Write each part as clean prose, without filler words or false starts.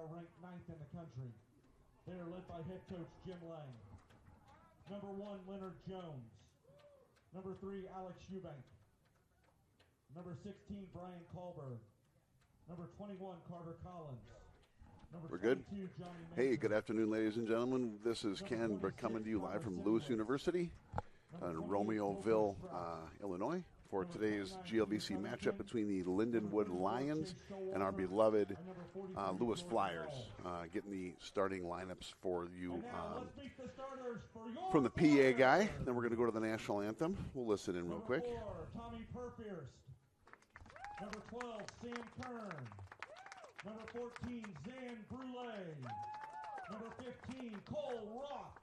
are ranked 9th in the country. They are led by head coach Jim Lang. Number 1, Leonard Jones. Number 3, Alex Eubank. Number 16, Brian Kahlberg. Number 21, Carter Collins. We're good. Hey, good afternoon, ladies and gentlemen. This is Ken coming to you live from Lewis University in Romeoville, Illinois, for today's GLVC matchup between the Lindenwood Lions and our beloved Lewis Flyers. Getting the starting lineups for you from the PA guy. Then we're going to go to the national anthem. We'll listen in real quick. Tommy Purfierst. Number 12, Sam Kern. Number 14, Zan Brule. Number 15, Cole Roth.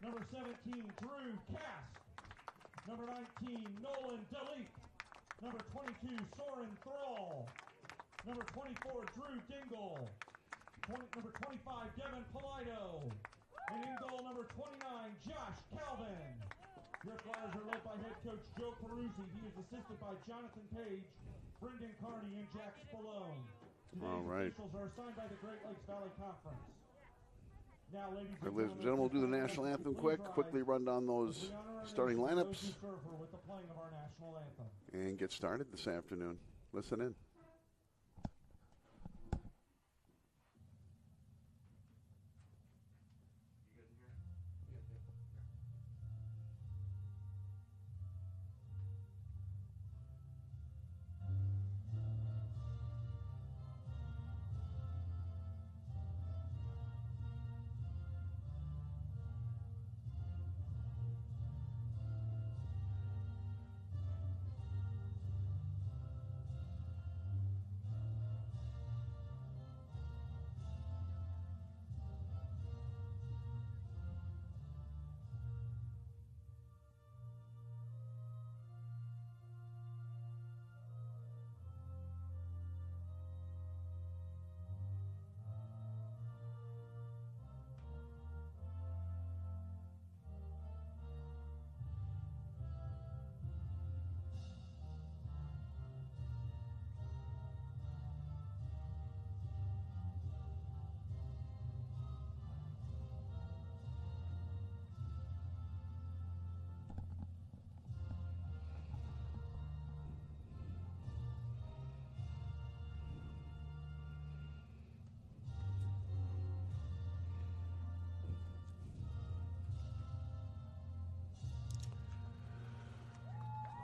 Number 17, Drew Kask. Number 19, Nolan Delete. Number 22, Soren Thrall. Number 24, Drew Dingle. Number 25, Devin Polito. And in goal, number 29, Josh Calvin. Your Flyers are led by head coach Joe Peruzzi. He is assisted by Jonathan Page, Brendan Carney, and Jack Spallone. All right. Officials are assigned by the Great Lakes Valley Conference. Now, ladies and gentlemen, we'll do the national anthem quickly run down those starting lineups, and get started this afternoon. Listen in.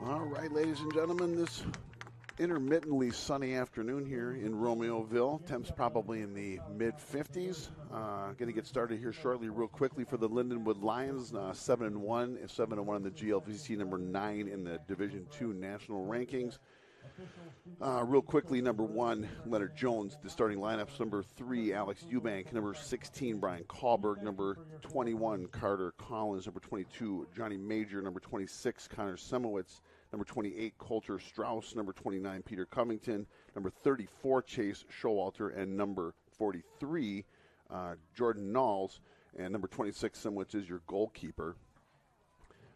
All right, ladies and gentlemen, this intermittently sunny afternoon here in Romeoville. Temps probably in the mid-50s. Going to get started here shortly, real quickly, for the Lindenwood Lions. 7-1, 7-1 in the GLVC, number 9 in the Division II national rankings. Real quickly, number 1, Leonard Jones, the starting lineups. Number 3, Alex Eubank. Number 16, Brian Kahlberg. Number 21, Carter Collins. Number 22, Johnny Major. Number 26, Connor Semowitz. Number 28, Coulter Strauss. Number 29, Peter Covington. Number 34, Chase Showalter. And number 43, Jordan Knowles. And number 26, Semowitz, is your goalkeeper.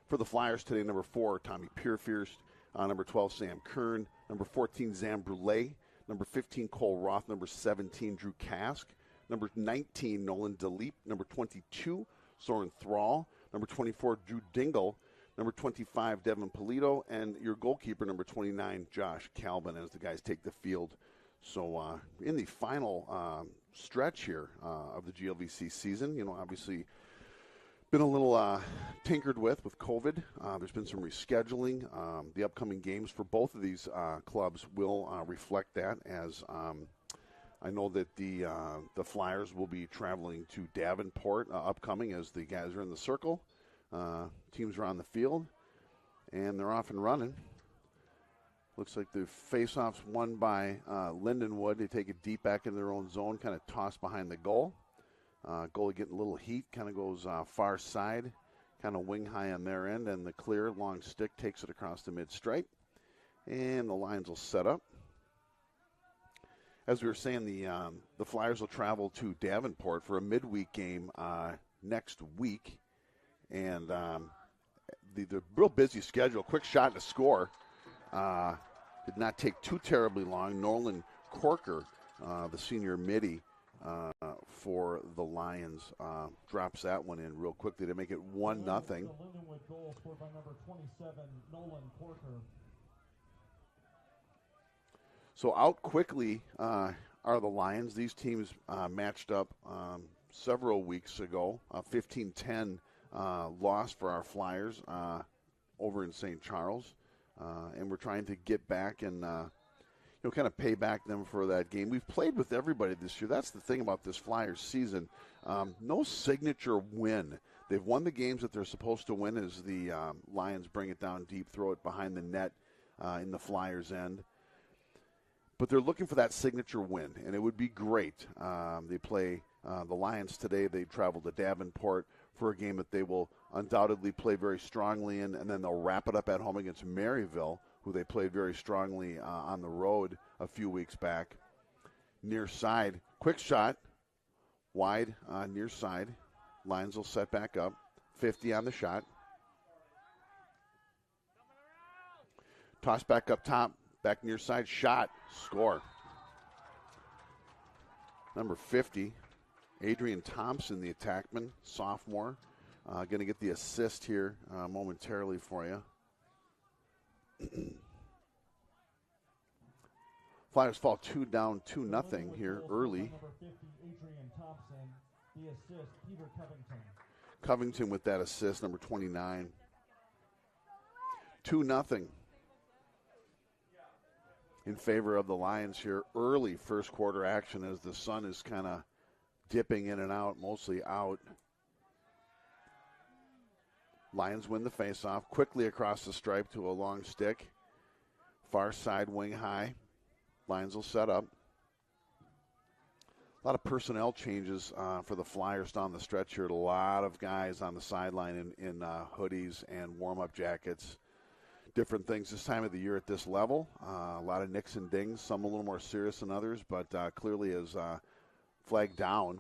For the Flyers today, number 4, Tommy Purfierst. Number 12, Sam Kern. Number 14, Zan Brule. Number 15, Cole Roth. Number 17, Drew Kask. Number 19, Nolan Delete. Number 22, Soren Thrall. Number 24, Drew Dingle. Number 25, Devin Polito. And your goalkeeper, number 29, Josh Calvin, as the guys take the field. So in the final stretch here of the GLVC season, obviously been a little tinkered with COVID. There's been some rescheduling. The upcoming games for both of these clubs will reflect that, as I know that the Flyers will be traveling to Davenport upcoming, as the guys are in the circle. Teams are on the field, and they're off and running. Looks like the face-off's won by Lindenwood. They take it deep back in their own zone, kind of tossed behind the goal. Goalie getting a little heat, kind of goes far side, kind of wing high on their end, and the clear long stick takes it across the mid-stripe. And the Lions will set up. As we were saying, the Flyers will travel to Davenport for a midweek game next week. And the real busy schedule. Quick shot to score. Did not take too terribly long. Nolan Corker, the senior midi, for the Lions. Drops that one in real quickly to make it 1-0. The Lindenwood goal scored by number 27, Nolan Porker. So out quickly are the Lions. These teams matched up several weeks ago. 15-10 loss for our Flyers over in St. Charles. And we're trying to get back and kind of pay back them for that game. We've played with everybody this year. That's the thing about this Flyers season. No signature win. They've won the games that they're supposed to win as the Lions bring it down deep, throw it behind the net in the Flyers' end. But they're looking for that signature win, and it would be great. They play the Lions today. They travel to Davenport for a game that they will undoubtedly play very strongly in, and then they'll wrap it up at home against Maryville, who they played very strongly on the road a few weeks back. Near side, quick shot, wide near side. Lions will set back up. 50 on the shot. Toss back up top, back near side, shot, score. Number 50, Adrian Thompson, the attackman, sophomore. Going to get the assist here momentarily for you. Flyers fall 2-0 here early. Number 50, Adrian Thompson. The assist, Peter Covington. Covington with that assist, number 29. 2-0 in favor of the Lions here. Early first quarter action as the sun is kind of dipping in and out, mostly out. Lions win the faceoff quickly across the stripe to a long stick. Far side wing high. Lions will set up. A lot of personnel changes for the Flyers down the stretch here. A lot of guys on the sideline in hoodies and warm-up jackets. Different things this time of the year at this level. A lot of nicks and dings, some a little more serious than others, but clearly as flag down,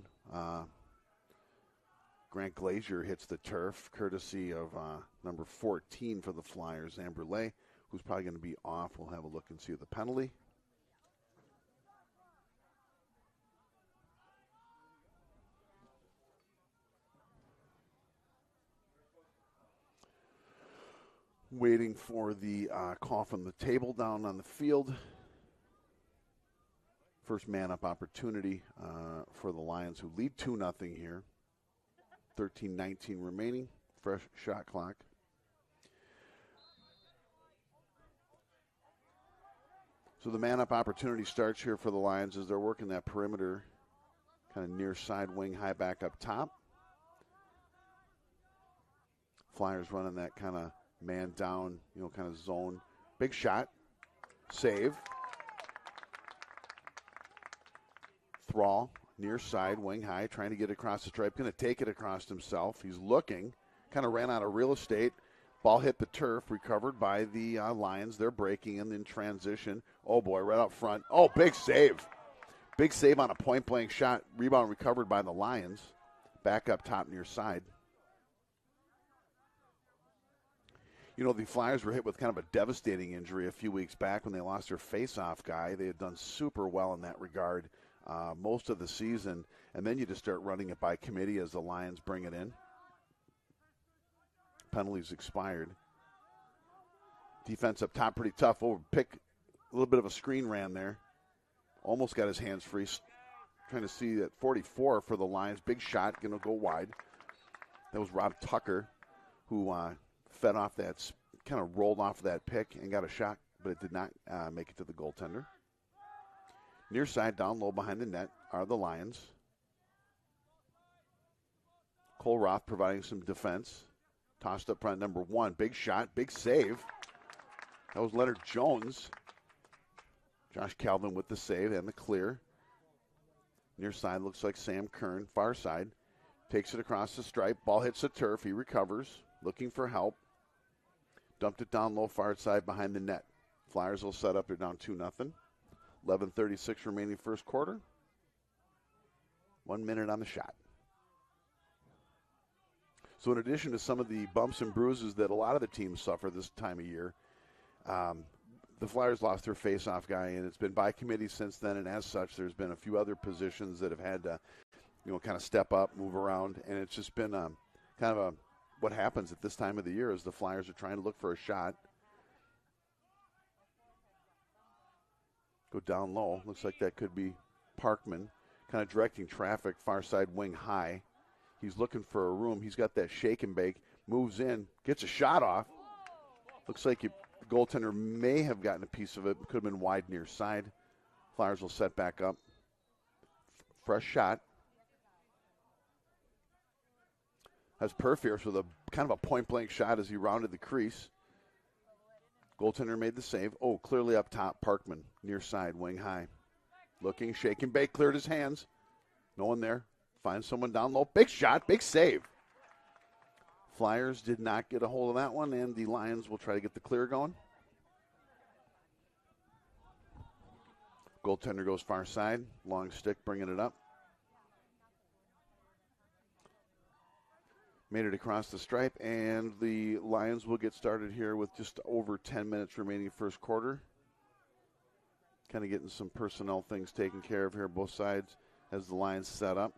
Grant Glazier hits the turf, courtesy of number 14 for the Flyers, Amberlay, who's probably going to be off. We'll have a look and see the penalty. Waiting for the call from the table down on the field. First man-up opportunity for the Lions, who lead 2-0 here. 13-19 remaining. Fresh shot clock. So the man-up opportunity starts here for the Lions as they're working that perimeter, kind of near side wing, high back up top. Flyers running that kind of man down, kind of zone. Big shot. Save. Thrall, near side, wing high, trying to get across the stripe. Going to take it across himself. He's looking. Kind of ran out of real estate. Ball hit the turf, recovered by the Lions. They're breaking in transition. Oh, boy, right out front. Oh, big save. Big save on a point-blank shot. Rebound recovered by the Lions. Back up top near side. The Flyers were hit with kind of a devastating injury a few weeks back when they lost their face-off guy. They had done super well in that regard most of the season, and then you just start running it by committee as the Lions bring it in. Penalties expired. Defense up top pretty tough. Pick, a little bit of a screen ran there. Almost got his hands free. Trying to see that 44 for the Lions. Big shot, going to go wide. That was Rob Tucker, who fed off that, kind of rolled off that pick and got a shot, but it did not make it to the goaltender. Near side, down low behind the net are the Lions. Cole Roth providing some defense. Tossed up front, number 1. Big shot, big save. That was Leonard Jones. Josh Calvin with the save and the clear. Near side looks like Sam Kern. Far side. Takes it across the stripe. Ball hits the turf. He recovers. Looking for help. Dumped it down low, far side behind the net. Flyers will set up. They're down 2-0. 11:36 remaining first quarter. 1 minute on the shot. So in addition to some of the bumps and bruises that a lot of the teams suffer this time of year, the Flyers lost their face-off guy, and it's been by committee since then, and as such, there's been a few other positions that have had to, kind of step up, move around, and it's just been what happens at this time of the year is the Flyers are trying to look for a shot. Go down low. Looks like that could be Parkman, kind of directing traffic, far side wing high. He's looking for a room. He's got that shake and bake, moves in, gets a shot off. Looks like the goaltender may have gotten a piece of it. Could have been wide near side. Flyers will set back up. Fresh shot. That's Perfierce with a kind of a point-blank shot as he rounded the crease. Goaltender made the save. Oh, clearly up top, Parkman, near side, wing high. Looking, shake and bake, cleared his hands. No one there. Finds someone down low. Big shot, big save. Flyers did not get a hold of that one, and the Lions will try to get the clear going. Goaltender goes far side. Long stick, bringing it up. Made it across the stripe, and the Lions will get started here with just over 10 minutes remaining first quarter. Kind of getting some personnel things taken care of here, both sides, as the Lions set up.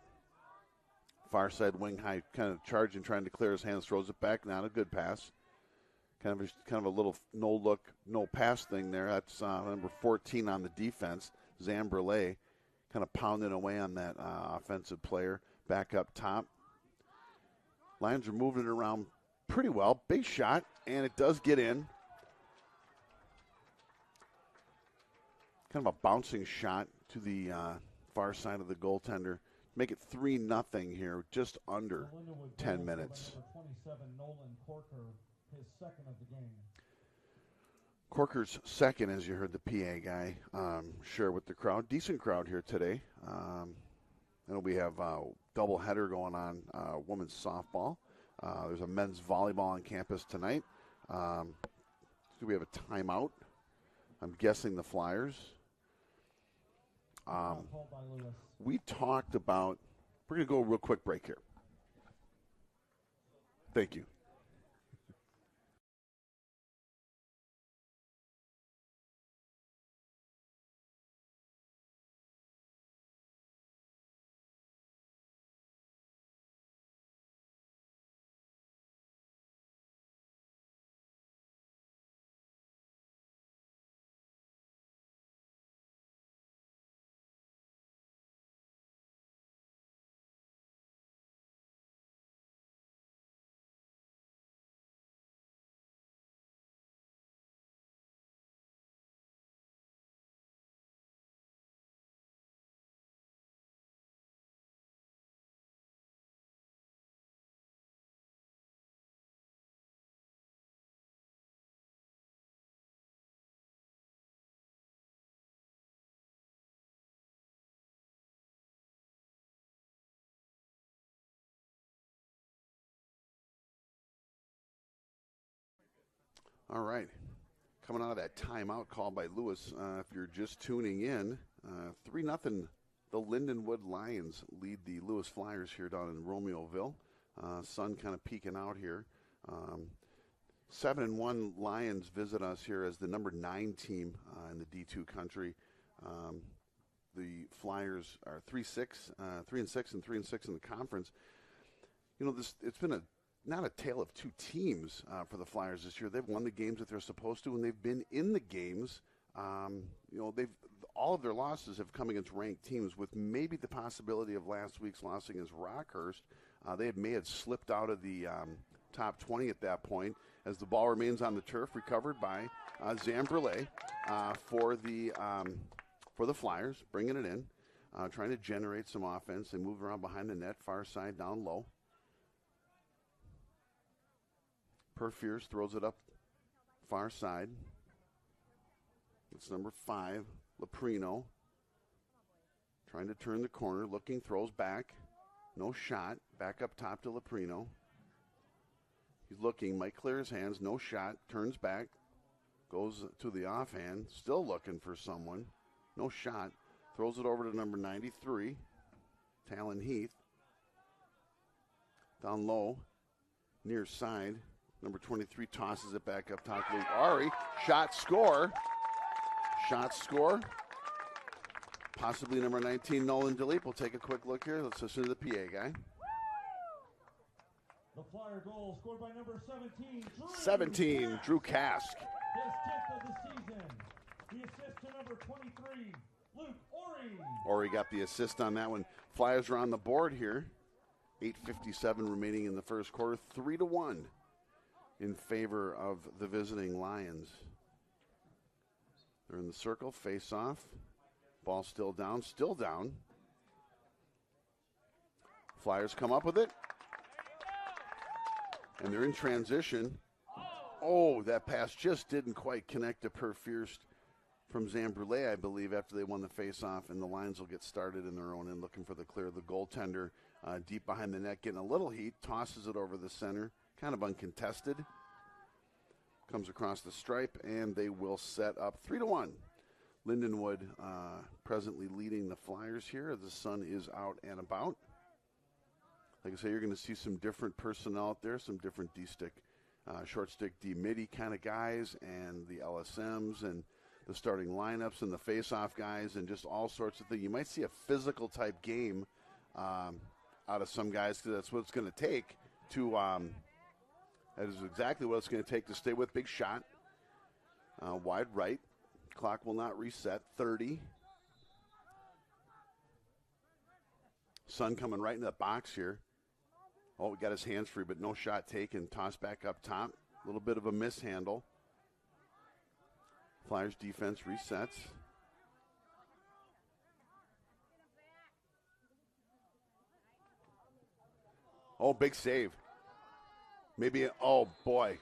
Far side wing high, kind of charging, trying to clear his hands, throws it back. Not a good pass. Kind of a little no look, no pass thing there. That's number 14 on the defense, Zamberle, kind of pounding away on that offensive player. Back up top. Lions are moving it around pretty well. Big shot, and it does get in. Kind of a bouncing shot to the far side of the goaltender. Make it 3-0 here, just under 10 minutes. Number 27, Nolan Corker, his second of the game. Corker's second, as you heard the PA guy share with the crowd. Decent crowd here today. And we have a double header going on, women's softball. There's a men's volleyball on campus tonight. Do we have a timeout? I'm guessing the Flyers. We talked about, we're going to go a real quick break here. Thank you. All right. Coming out of that timeout call by Lewis, if you're just tuning in, 3-0, the Lindenwood Lions lead the Lewis Flyers here down in Romeoville. Sun kind of peeking out here. 7-1 Lions visit us here as the number 9 team in the D2 country. The Flyers are 3-6, 3-6, and 3-6 in the conference. It's been not a tale of two teams for the Flyers this year. They've won the games that they're supposed to, and they've been in the games. All of their losses have come against ranked teams, with maybe the possibility of last week's loss against Rockhurst. They may have slipped out of the top 20 at that point, as the ball remains on the turf, recovered by Zamberle for the Flyers, bringing it in, trying to generate some offense. They move around behind the net, far side, down low. Perfierce throws it up far side. It's number 5, Leprino. Trying to turn the corner, looking, throws back. No shot. Back up top to Leprino. He's looking, might clear his hands, no shot. Turns back, goes to the offhand, still looking for someone. No shot. Throws it over to number 93, Talon Heath. Down low, near side. Number 23 tosses it back up top to Ari. Shot, score. shot score. Possibly number 19, Nolan DeLeap. We'll take a quick look here. Let's listen to the PA guy. The Flyer goal scored by number 17, 17, Drew Kask. His 10th of the season. The assist to number 23, Luke Ori. Ori got the assist on that one. Flyers are on the board here. 8:57 remaining in the first quarter. 3-1 in favor of the visiting Lions. They're in the circle, face off. Ball still down. Flyers come up with it. And they're in transition. Oh, that pass just didn't quite connect to Per Fierst from Zambrulé, I believe, after they won the face-off. And the Lions will get started in their own end, looking for the clear. The goaltender deep behind the net, getting a little heat, tosses it over the center, kind of uncontested. Comes across the stripe, and they will set up 3-1. Lindenwood presently leading the Flyers here. The sun is out and about. Like I say, you're going to see some different personnel out there, some different D-stick, short stick D-midi kind of guys, and the LSMs, and the starting lineups, and the face-off guys, and just all sorts of things. You might see a physical type game out of some guys, because that's what it's going to take to. That is exactly what it's going to take to stay with. Big shot, wide right. Clock will not reset. 30. Sun coming right into the box here. Oh, we got his hands free, but no shot taken. Toss back up top. A little bit of a mishandle. Flyers defense resets. Oh, big save. Maybe, oh boy.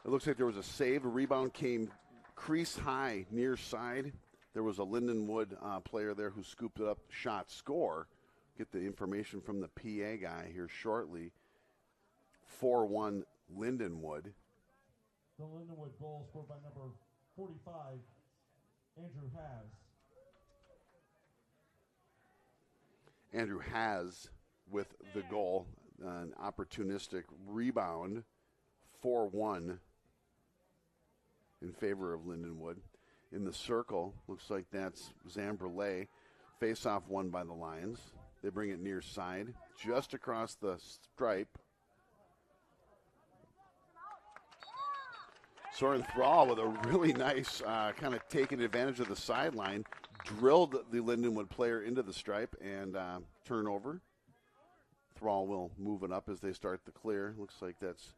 It looks like there was a save. A rebound came crease high near side. There was a Lindenwood player there who scooped it up. Shot, score. Get the information from the PA guy here shortly. 4-1 Lindenwood. The Lindenwood goal scored by number 45, Andrew Haas. Andrew Haas with the goal. An opportunistic rebound. 4-1 in favor of Lindenwood. In the circle, looks like that's Zambrulé. Face-off won by the Lions. They bring it near side, just across the stripe. Soren Thrall with a really nice kind of taking advantage of the sideline, drilled the Lindenwood player into the stripe, and turnover. Thrall will move it up as they start the clear. Looks like that's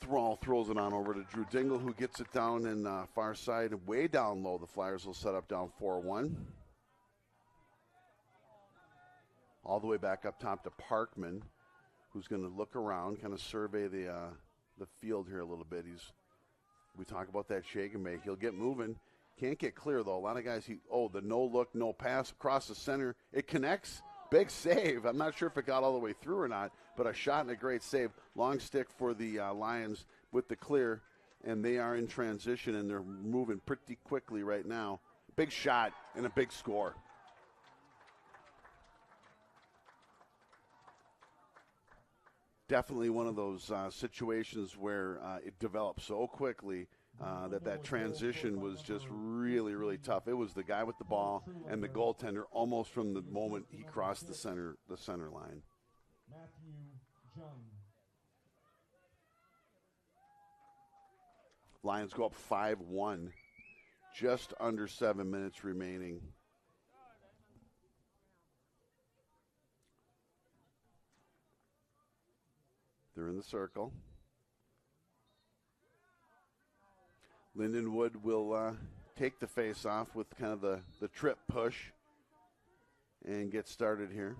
Thrall throws it on over to Drew Dingle, who gets it down in far side, way down low. The Flyers will set up down 4-1. All the way back up top to Parkman, who's going to look around, kind of survey the field here a little bit. We talk about that shake and make. He'll get moving. Can't get clear, though. A lot of guys, the no look, no pass across the center. It connects. Big save. I'm not sure if it got all the way through or not, but a shot and a great save. Long stick for the Lions with the clear, and they are in transition, and they're moving pretty quickly right now. Big shot and a big score. Definitely one of those situations where it develops so quickly that transition was just really, really tough. It was the guy with the ball and the goaltender almost from the moment he crossed the center line. Matthew Jung. Lions go up 5-1. Just under 7 minutes remaining. They're in the circle. Lindenwood will take the face off with kind of the trip push and get started here.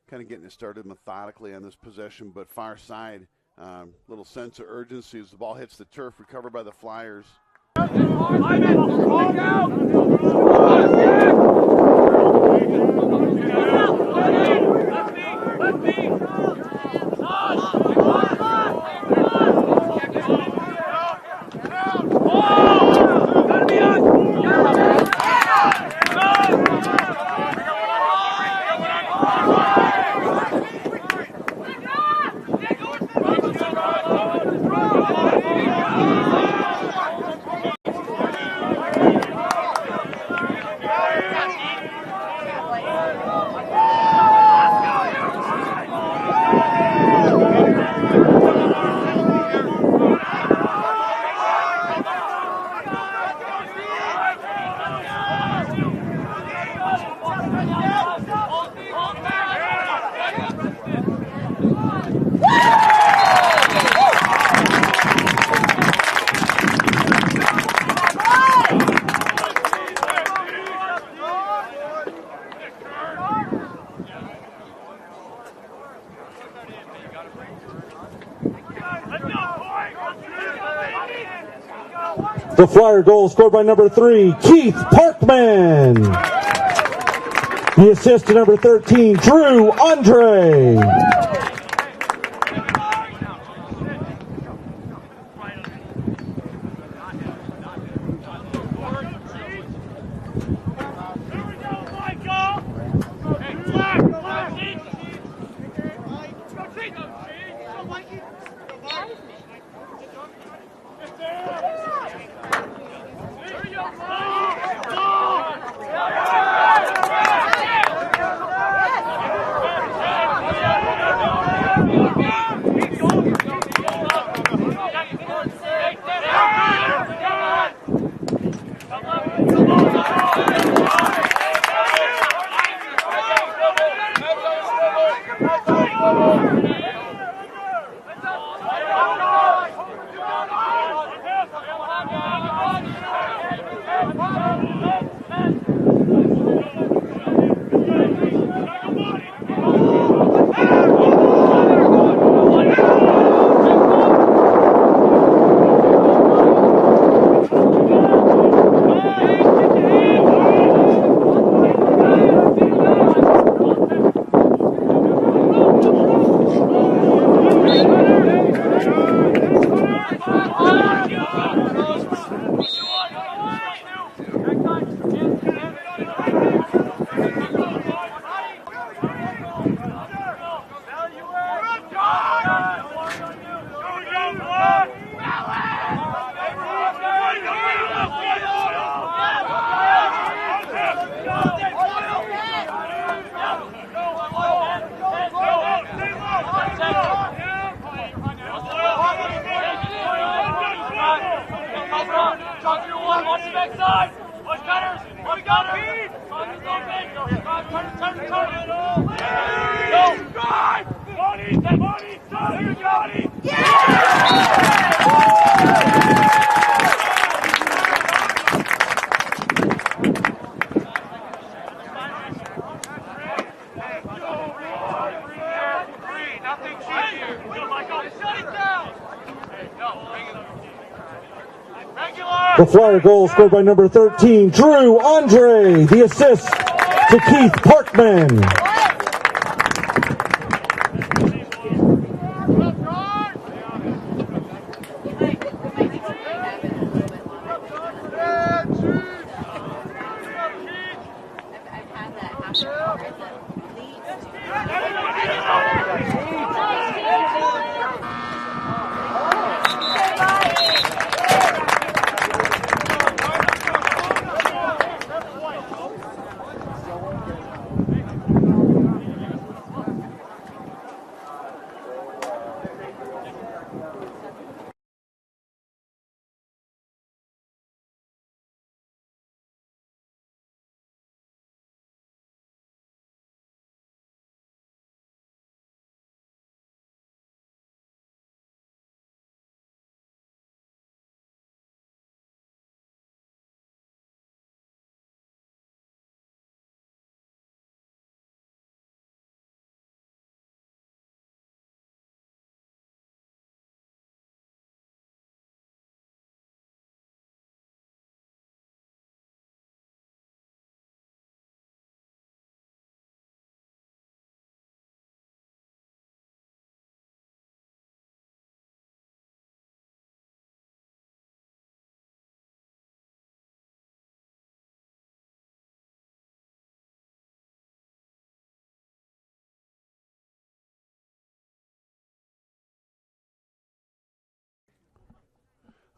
Kind of getting it started methodically on this possession, but far side, little sense of urgency as the ball hits the turf, recovered by the Flyers. The Flyer goal scored by number 3, Keith Parkman. The assist to number 13, Drew Andre. The Flyer goal scored by number 13, Drew Andre. The assist to Keith Parkman.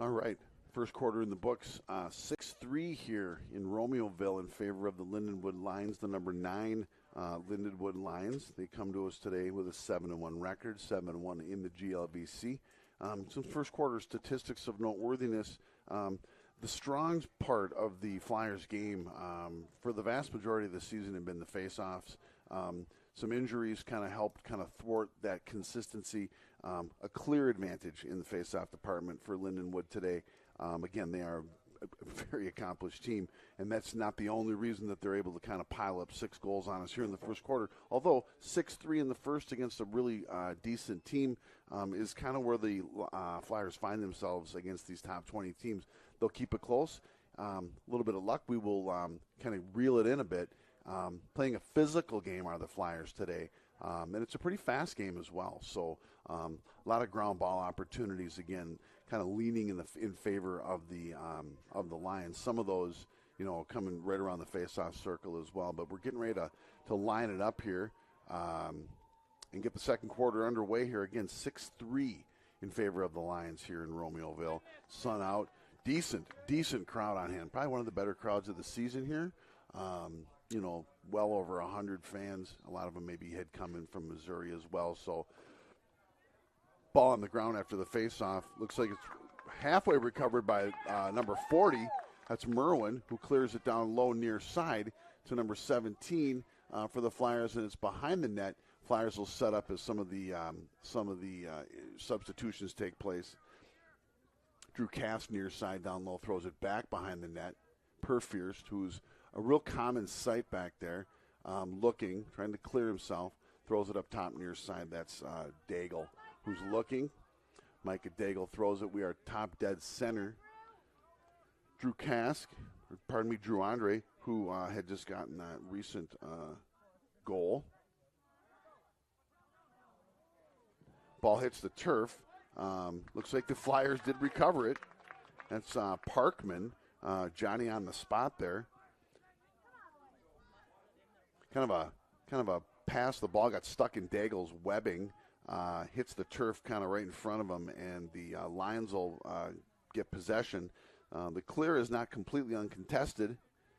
All right, first quarter in the books. 6-3 here in Romeoville in favor of the Lindenwood Lions, the number 9 Lindenwood Lions. They come to us today with a 7-1 record, 7-1 in the GLVC. Some first quarter statistics of noteworthiness. The strong part of the Flyers game for the vast majority of the season have been the face-offs. Some injuries kind of helped kind of thwart that consistency. A clear advantage in the face-off department for Lindenwood today. Again, they are a very accomplished team, and that's not the only reason that they're able to kind of pile up 6 goals on us here in the first quarter. Although 6-3 in the first against a really decent team is kind of where the Flyers find themselves against these top 20 teams. they'll keep it close. A little bit of luck, we will kind of reel it in a bit. Playing a physical game are the Flyers today, and it's a pretty fast game as well. So a lot of ground ball opportunities again, kind of leaning in favor of the Lions. Some of those, coming right around the face-off circle as well. But we're getting ready to line it up here and get the second quarter underway here. Again, 6-3 in favor of the Lions here in Romeoville. Sun out. Decent crowd on hand. Probably one of the better crowds of the season here. Well over 100 fans. A lot of them maybe had come in from Missouri as well. So ball on the ground after the face-off. Looks like it's halfway recovered by number 40. That's Merwin, who clears it down low near side to number 17 for the Flyers, and it's behind the net. Flyers will set up as some of the substitutions take place. Drew Cass near side down low, throws it back behind the net. Perfierst, who's a real common sight back there, trying to clear himself, throws it up top near side. That's Daigle, who's looking. Micah Daigle throws it. We are top dead center. Drew Andre, who had just gotten that recent goal. Ball hits the turf. Looks like the Flyers did recover it. That's Parkman, Johnny on the spot there. Kind of a pass. The ball got stuck in Daigle's webbing, hits the turf kind of right in front of him, and the Lions will get possession. The clear is not completely uncontested.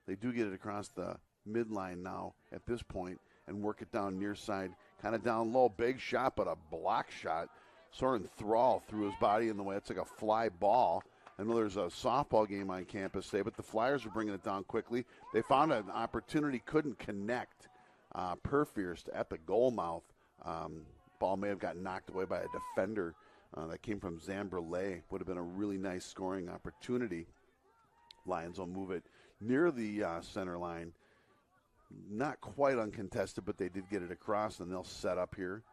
They do get it across the midline now at this point and work it down near side, kind of down low. Big shot, but a block shot. Soren Thrall threw his body in the way. It's like a fly ball. I know there's a softball game on campus today, but the Flyers are bringing it down quickly. They found an opportunity, couldn't connect. Perfierst at the goal mouth. Ball may have gotten knocked away by a defender that came from Zambrele. Would have been a really nice scoring opportunity. Lions will move it near the center line. Not quite uncontested, but they did get it across, and they'll set up here.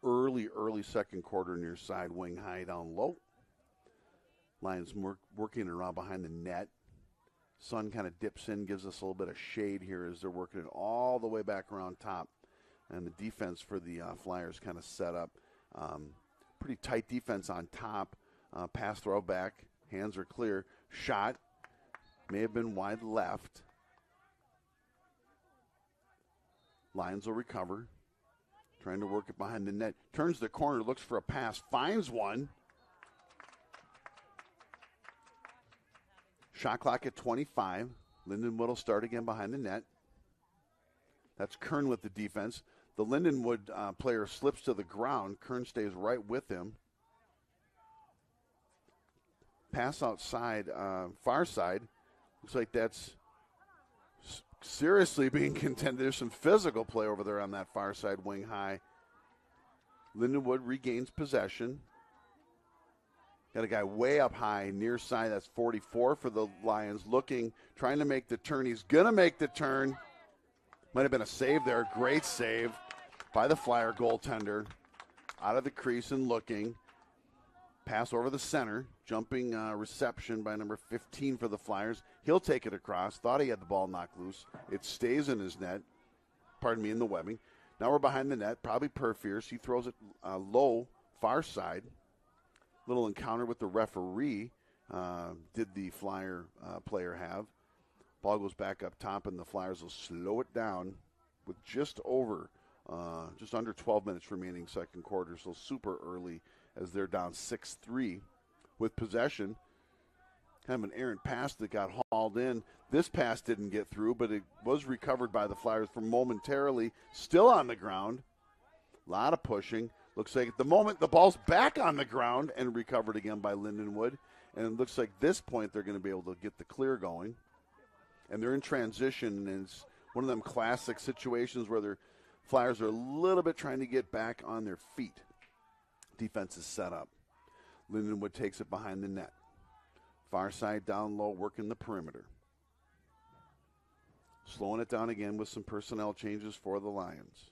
Early second quarter near side, wing high down low. Lions working around behind the net. Sun kind of dips in, gives us a little bit of shade here as they're working it all the way back around top. And the defense for the Flyers kind of set up. Pretty tight defense on top. Pass throw back. Hands are clear. Shot. May have been wide left. Lions will recover. Trying to work it behind the net. Turns the corner, looks for a pass. Finds one. Shot clock at 25. Lindenwood will start again behind the net. That's Kern with the defense. The Lindenwood player slips to the ground. Kern stays right with him. Pass outside, far side. Looks like that's seriously being contended. There's some physical play over there on that far side wing high. Lindenwood regains possession. Got a guy way up high near side. That's 44 for the Lions. Looking, trying to make the turn. He's going to make the turn. Might have been a save there. Great save by the Flyer goaltender. Out of the crease and looking. Pass over the center. Jumping reception by number 15 for the Flyers. He'll take it across. Thought he had the ball knocked loose. It stays in his net. In the webbing. Now we're behind the net. Probably Perfierce. He throws it low, far side. Little encounter with the referee did the Flyer player have. Ball goes back up top, and the Flyers will slow it down with just under 12 minutes remaining second quarter. So super early as they're down 6-3 with possession. Kind of an errant pass that got hauled in. This pass didn't get through, but it was recovered by the Flyers for momentarily. Still on the ground. A lot of pushing. Looks like at the moment the ball's back on the ground and recovered again by Lindenwood. And it looks like this point they're going to be able to get the clear going. And they're in transition, and it's one of them classic situations where the Flyers are a little bit trying to get back on their feet. Defense is set up. Lindenwood takes it behind the net. Far side down low, working the perimeter. Slowing it down again with some personnel changes for the Lions.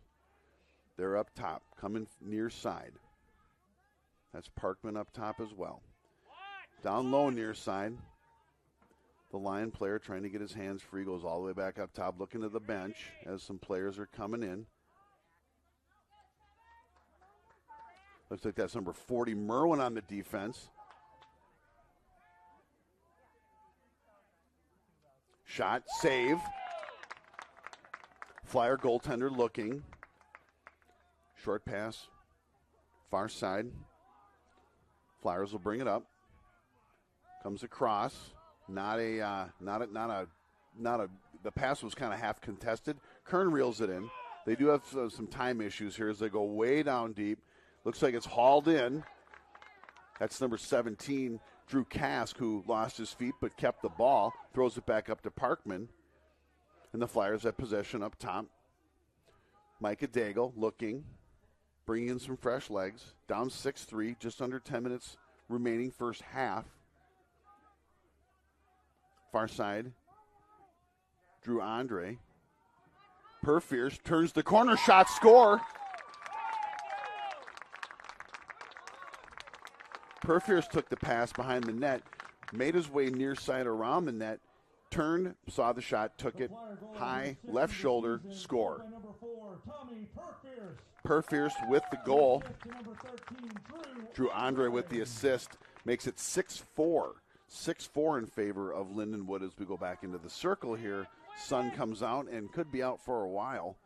They're up top, coming near side. That's Parkman up top as well. Down low near side. The Lion player trying to get his hands free, goes all the way back up top, looking to the bench as some players are coming in. Looks like that's number 40, Merwin, on the defense. Shot, save. Flyer goaltender looking. Short pass, far side. Flyers will bring it up. Comes across. The pass was kind of half contested. Kern reels it in. They do have some time issues here as they go way down deep. Looks like it's hauled in. That's number 17, Drew Kask, who lost his feet but kept the ball. Throws it back up to Parkman. And the Flyers have possession up top. Micah Daigle looking, bringing in some fresh legs. Down 6-3, just under 10 minutes remaining first half. Far side, Drew Andre. Perfierce turns the corner, shot, score. Perfierce took the pass behind the net, made his way near side around the net, turned, saw the shot, took it high, left shoulder, score. Perfierce with the goal. Drew Andre with the assist makes it 6-4. 6-4 in favor of Lindenwood as we go back into the circle here. Sun comes out and could be out for a while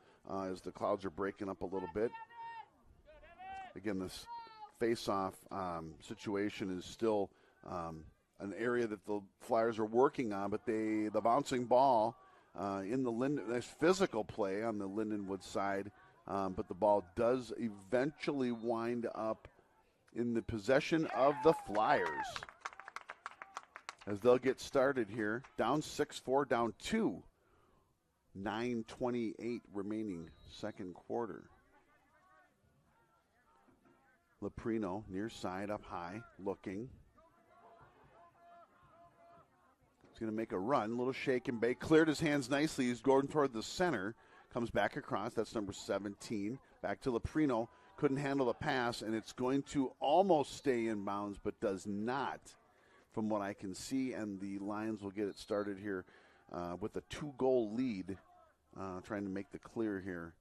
as the clouds are breaking up a little bit. Again, this face-off situation is still an area that the Flyers are working on, but the bouncing ball in the there's physical play on the Lindenwood side, but the ball does eventually wind up in the possession of the Flyers as they'll get started here. Down 6-4, down 2. 9:28 remaining second quarter. Leprino near side up high, looking. He's going to make a run, a little shake and bake. Cleared his hands nicely. He's going toward the center. Comes back across. That's number 17. Back to Leprino. Couldn't handle the pass, and it's going to almost stay in bounds, but does not, from what I can see. And the Lions will get it started here with a 2-goal lead, trying to make the clear here.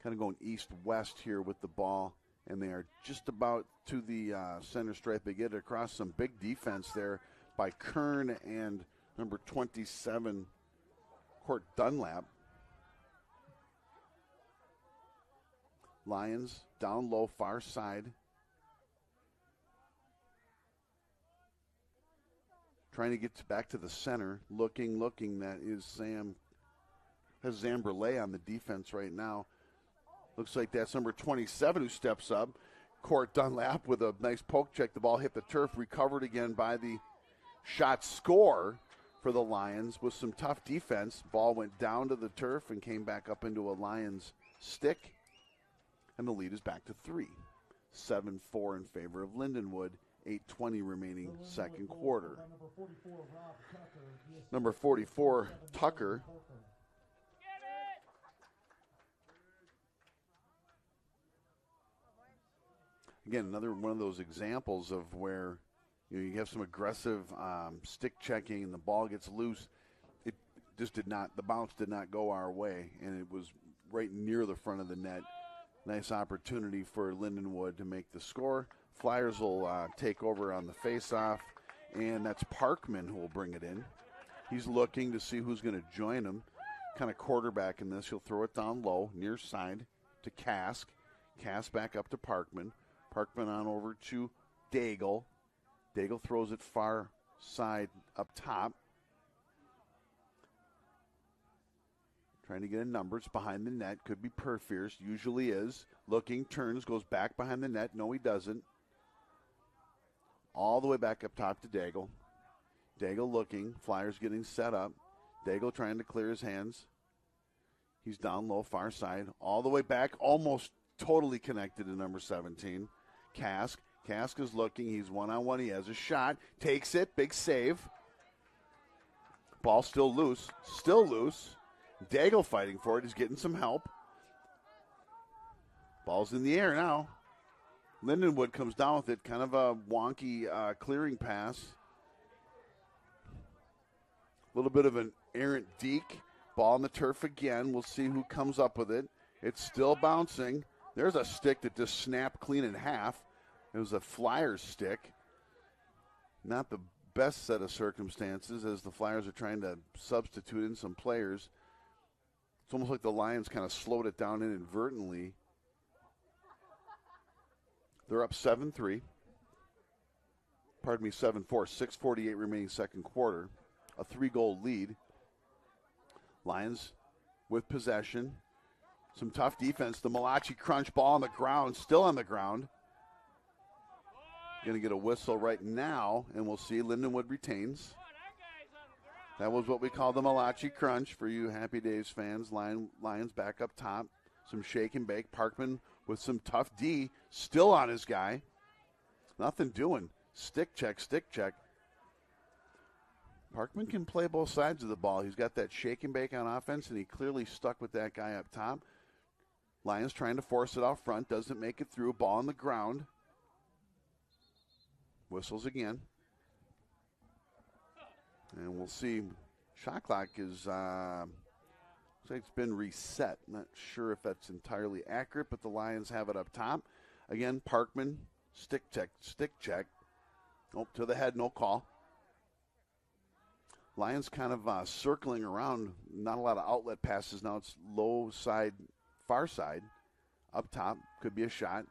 Kind of going east-west here with the ball, and they are just about to the center stripe. They get across some big defense there by Kern and number 27, Court Dunlap. Lions down low, far side. Trying to get back to the center. Looking. That is has Zamberle on the defense right now. Looks like that's number 27 who steps up. Court Dunlap with a nice poke check. The ball hit the turf, recovered again by the shot, score for the Lions with some tough defense. Ball went down to the turf and came back up into a Lions stick. And the lead is back to 3. 7-4 in favor of Lindenwood. 8:20 remaining second quarter. Number 44, Tucker. Again, another one of those examples of where you have some aggressive stick checking and the ball gets loose. It just the bounce did not go our way, and it was right near the front of the net. Nice opportunity for Lindenwood to make the score. Flyers will take over on the face-off, and that's Parkman who will bring it in. He's looking to see who's going to join him. Kind of quarterback in this. He'll throw it down low, near side to Kask. Kask back up to Parkman. Parkman on over to Daigle. Daigle throws it far side up top. Trying to get a numbers behind the net. Could be Perfierce. Usually is. Looking, turns, goes back behind the net. No, he doesn't. All the way back up top to Daigle. Daigle looking. Flyers getting set up. Daigle trying to clear his hands. He's down low, far side. All the way back. Almost totally connected to number 17. Kask. Kask is looking. He's one-on-one. He has a shot. Takes it. Big save. Ball still loose. Still loose. Daigle fighting for it. He's getting some help. Ball's in the air now. Lindenwood comes down with it. Kind of a wonky clearing pass. little bit of an errant deke. Ball on the turf again. We'll see who comes up with it. It's still bouncing. There's a stick that just snapped clean in half. It was a Flyers stick. Not the best set of circumstances as the Flyers are trying to substitute in some players. It's almost like the Lions kind of slowed it down inadvertently. They're up 7-3. Pardon me, 7-4. 6:48 remaining second quarter. A 3-goal lead. Lions with possession. Some tough defense. The Malachi crunch ball on the ground, still on the ground. Going to get a whistle right now, and we'll see. Lindenwood retains. That was what we call the Malachi crunch for you Happy Days fans. Lions back up top. Some shake and bake. Parkman with some tough D, still on his guy. Nothing doing. Stick check, stick check. Parkman can play both sides of the ball. He's got that shake and bake on offense, and he clearly stuck with that guy up top. Lions trying to force it out front. Doesn't make it through. Ball on the ground. Whistles again. And we'll see. Shot clock is, looks like it's been reset. Not sure if that's entirely accurate, but the Lions have it up top. Again, Parkman, stick check, stick check. Oh, to the head, no call. Lions kind of circling around. Not a lot of outlet passes now. It's low side, far side. Up top, could be a shot.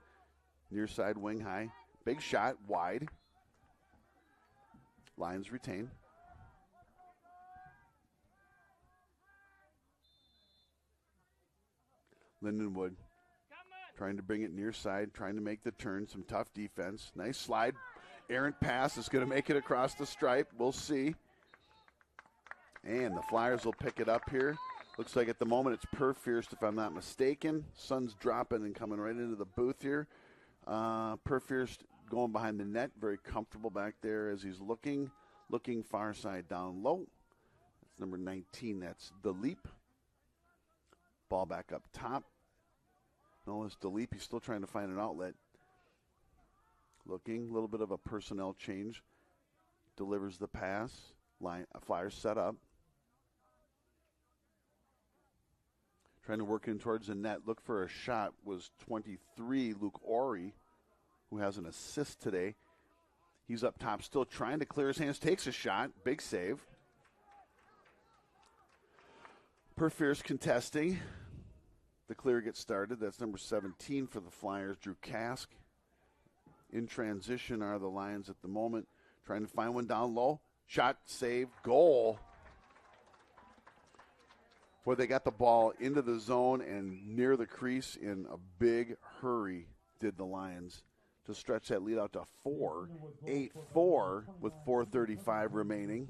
Near side, wing high. Big shot, wide. Lions retain. Lindenwood trying to bring it near side, trying to make the turn. Some tough defense. Nice slide. Errant pass is going to make it across the stripe. We'll see. And the Flyers will pick it up here. Looks like at the moment it's Perfierst, if I'm not mistaken. Sun's dropping and coming right into the booth here. Perfierst going behind the net. Very comfortable back there as he's looking far side down low. That's number 19. That's the leap. Ball back up top. No, it's the leap. He's still trying to find an outlet. Looking, a little bit of a personnel change. Delivers the pass. Flyers set up. Trying to work in towards the net. Look for a shot was 23, Luke Ori, who has an assist today. He's up top still trying to clear his hands. Takes a shot. Big save. Perfierst contesting. The clear gets started. That's number 17 for the Flyers, Drew Kask. In transition are the Lions at the moment. Trying to find one down low. Shot, save, goal. Boy, they got the ball into the zone and near the crease in a big hurry, did the Lions, to stretch that lead out to 8-4 with 4:35 remaining.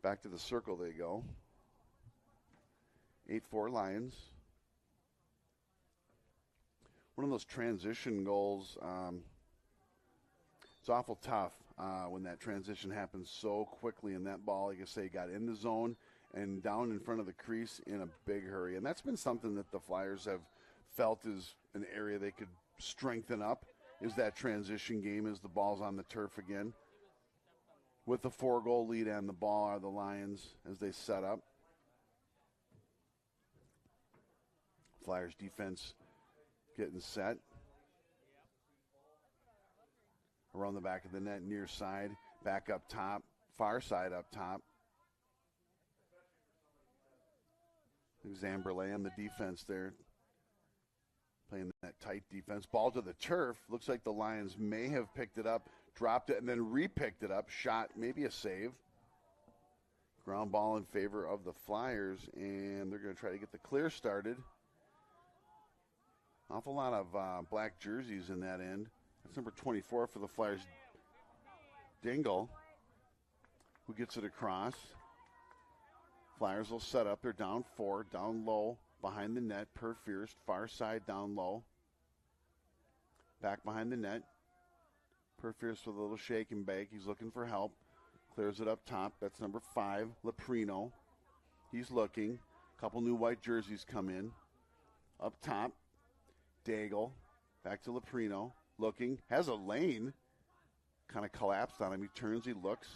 Back to the circle they go. 8-4 Lions. One of those transition goals, it's awful tough when that transition happens so quickly, and that ball, like I say, got in the zone and down in front of the crease in a big hurry. And that's been something that the Flyers have felt is an area they could strengthen up, is that transition game as the ball's on the turf again. With the 4-goal lead and the ball are the Lions as they set up. Flyers defense getting set. Around the back of the net, near side, back up top, far side up top. Zamberlay on the defense there, playing that tight defense. Ball to the turf. Looks like the Lions may have picked it up, dropped it, and then re-picked it up. Shot, maybe a save. Ground ball in favor of the Flyers, and they're going to try to get the clear started. Awful lot of black jerseys in that end. That's number 24 for the Flyers, Dingle, who gets it across. Flyers will set up. They're down 4, down low, behind the net. Perfierst, far side, down low. Back behind the net. Perfierst with a little shake and bake. He's looking for help. Clears it up top. That's number 5, Leprino. He's looking. A couple new white jerseys come in. Up top, Daigle. Back to Leprino. Looking. Has a lane. Kind of collapsed on him. He turns. He looks.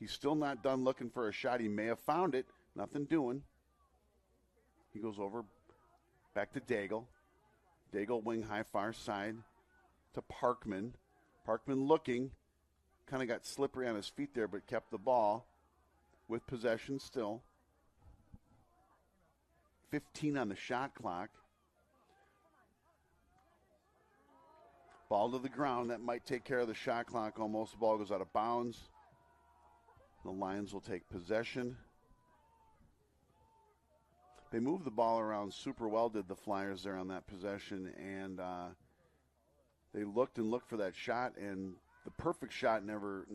He's still not done looking for a shot. He may have found it. Nothing doing. He goes over. Back to Daigle. Daigle wing high far side to Parkman. Parkman looking. Kind of got slippery on his feet there, but kept the ball with possession still. 15 on the shot clock. Ball to the ground. That might take care of the shot clock almost. The ball goes out of bounds. The Lions will take possession. They moved the ball around super well, did the Flyers there on that possession, and they looked and looked for that shot, and the perfect shot never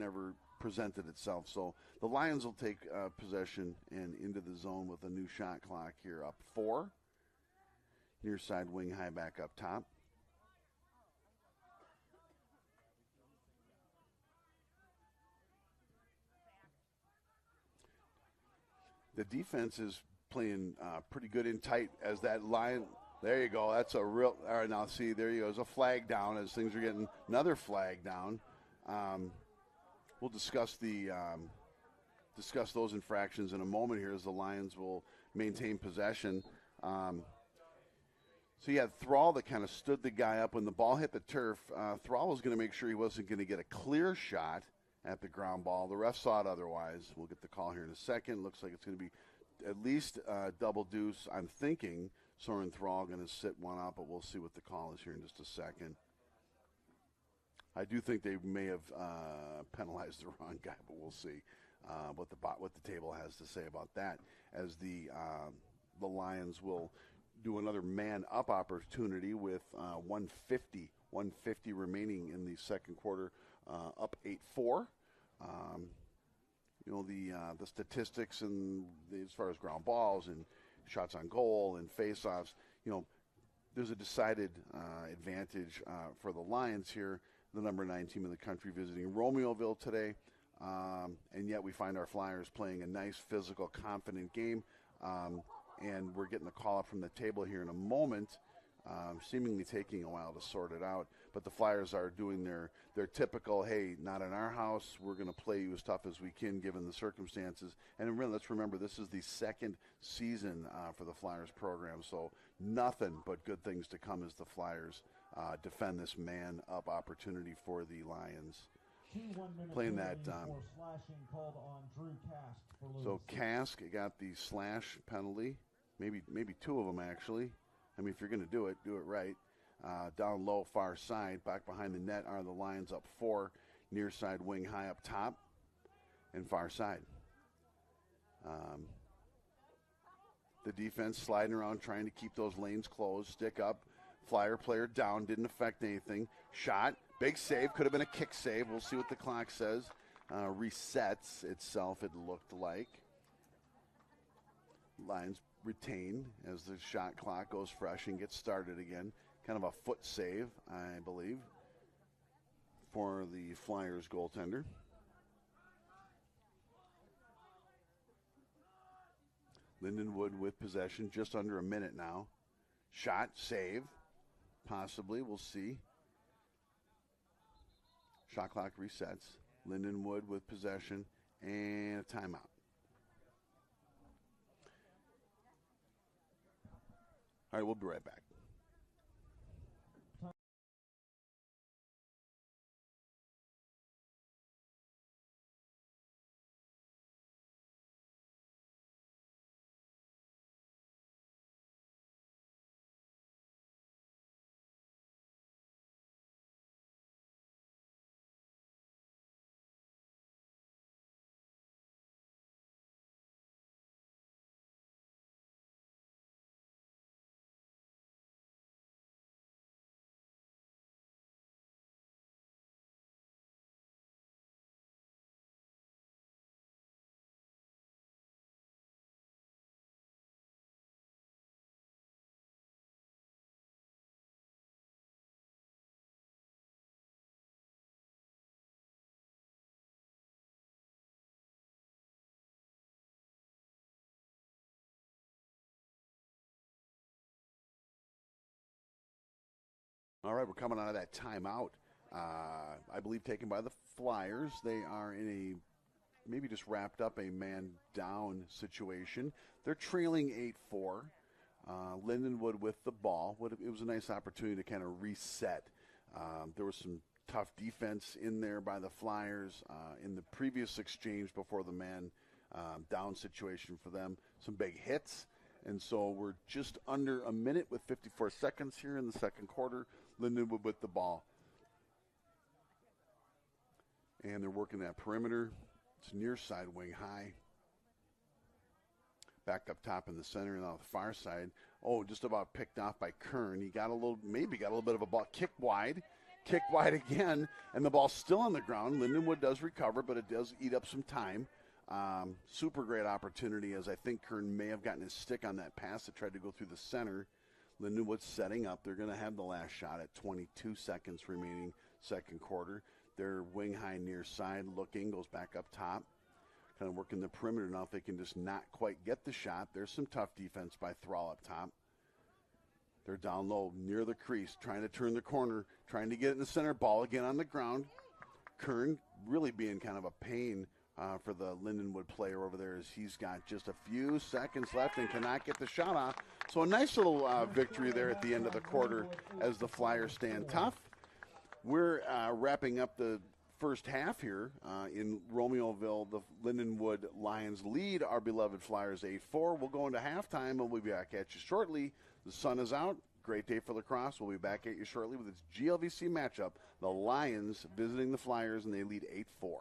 presented itself. So the Lions will take possession and into the zone with a new shot clock here, up 4. Near side wing high back up top. The defense is playing pretty good in tight as that line. There you go. That's a real. All right, now see, there you go. There's a flag down as things are getting another flag down. We'll discuss those infractions in a moment here as the Lions will maintain possession. So you had Thrall that kind of stood the guy up when the ball hit the turf. Thrall was going to make sure he wasn't going to get a clear shot at the ground ball. The ref saw it otherwise. We'll get the call here in a second. Looks like it's going to be at least double deuce. I'm thinking Soren Thrall going to sit one out, but we'll see what the call is here in just a second. I do think they may have penalized the wrong guy, but we'll see what the table has to say about that. As the Lions will do another man-up opportunity with 150 remaining in the second quarter, up 8-4. The statistics and as far as ground balls and shots on goal and face-offs, there's a decided advantage for the Lions here, the number 9 team in the country visiting Romeoville today. And yet we find our Flyers playing a nice, physical, confident game. And we're getting a call up from the table here in a moment, seemingly taking a while to sort it out. But the Flyers are doing their typical, hey, not in our house. We're going to play you as tough as we can given the circumstances. And really, let's remember, this is the second season for the Flyers program. So nothing but good things to come as the Flyers defend this man-up opportunity for the Lions. Playing that. So Kask got the slash penalty, maybe 2 of them actually. I mean, if you're going to do it right. Down low, far side, back behind the net are the Lions up 4, near side wing high up top, and far side. The defense sliding around, trying to keep those lanes closed, stick up. Flyer player down, didn't affect anything. Shot, big save, could have been a kick save. We'll see what the clock says. Resets itself, it looked like. Lions retain as the shot clock goes fresh and gets started again. Kind of a foot save, I believe, for the Flyers goaltender. Lindenwood with possession, just under a minute now. Shot, save, possibly, we'll see. Shot clock resets. Lindenwood with possession and a timeout. All right, we'll be right back. All right, we're coming out of that timeout. I believe taken by the Flyers. They are in a maybe just wrapped up a man down situation. They're trailing 8-4. Lindenwood with the ball. It was a nice opportunity to kind of reset. There was some tough defense in there by the Flyers in the previous exchange before the man down situation for them. Some big hits. And so we're just under a minute with 54 seconds here in the second quarter. Lindenwood with the ball. And they're working that perimeter. It's near side wing high. Back up top in the center and on the far side. Oh, just about picked off by Kern. He got a little bit of a ball. Kick wide again, and the ball's still on the ground. Lindenwood does recover, but it does eat up some time. Super great opportunity, as I think Kern may have gotten his stick on that pass that tried to go through the center. Lindenwood setting up. They're going to have the last shot at 22 seconds remaining second quarter. They're wing high near side, looking, goes back up top. Kind of working the perimeter now if they can just not quite get the shot. There's some tough defense by Thrall up top. They're down low near the crease, trying to turn the corner, trying to get it in the center. Ball again on the ground. Kern really being kind of a pain for the Lindenwood player over there, as he's got just a few seconds left and cannot get the shot off. So a nice little victory there at the end of the quarter as the Flyers stand tough. We're wrapping up the first half here in Romeoville. The Lindenwood Lions lead our beloved Flyers 8-4. We'll go into halftime, and we'll be back at you shortly. The sun is out. Great day for lacrosse. We'll be back at you shortly with its GLVC matchup. The Lions visiting the Flyers, and they lead 8-4.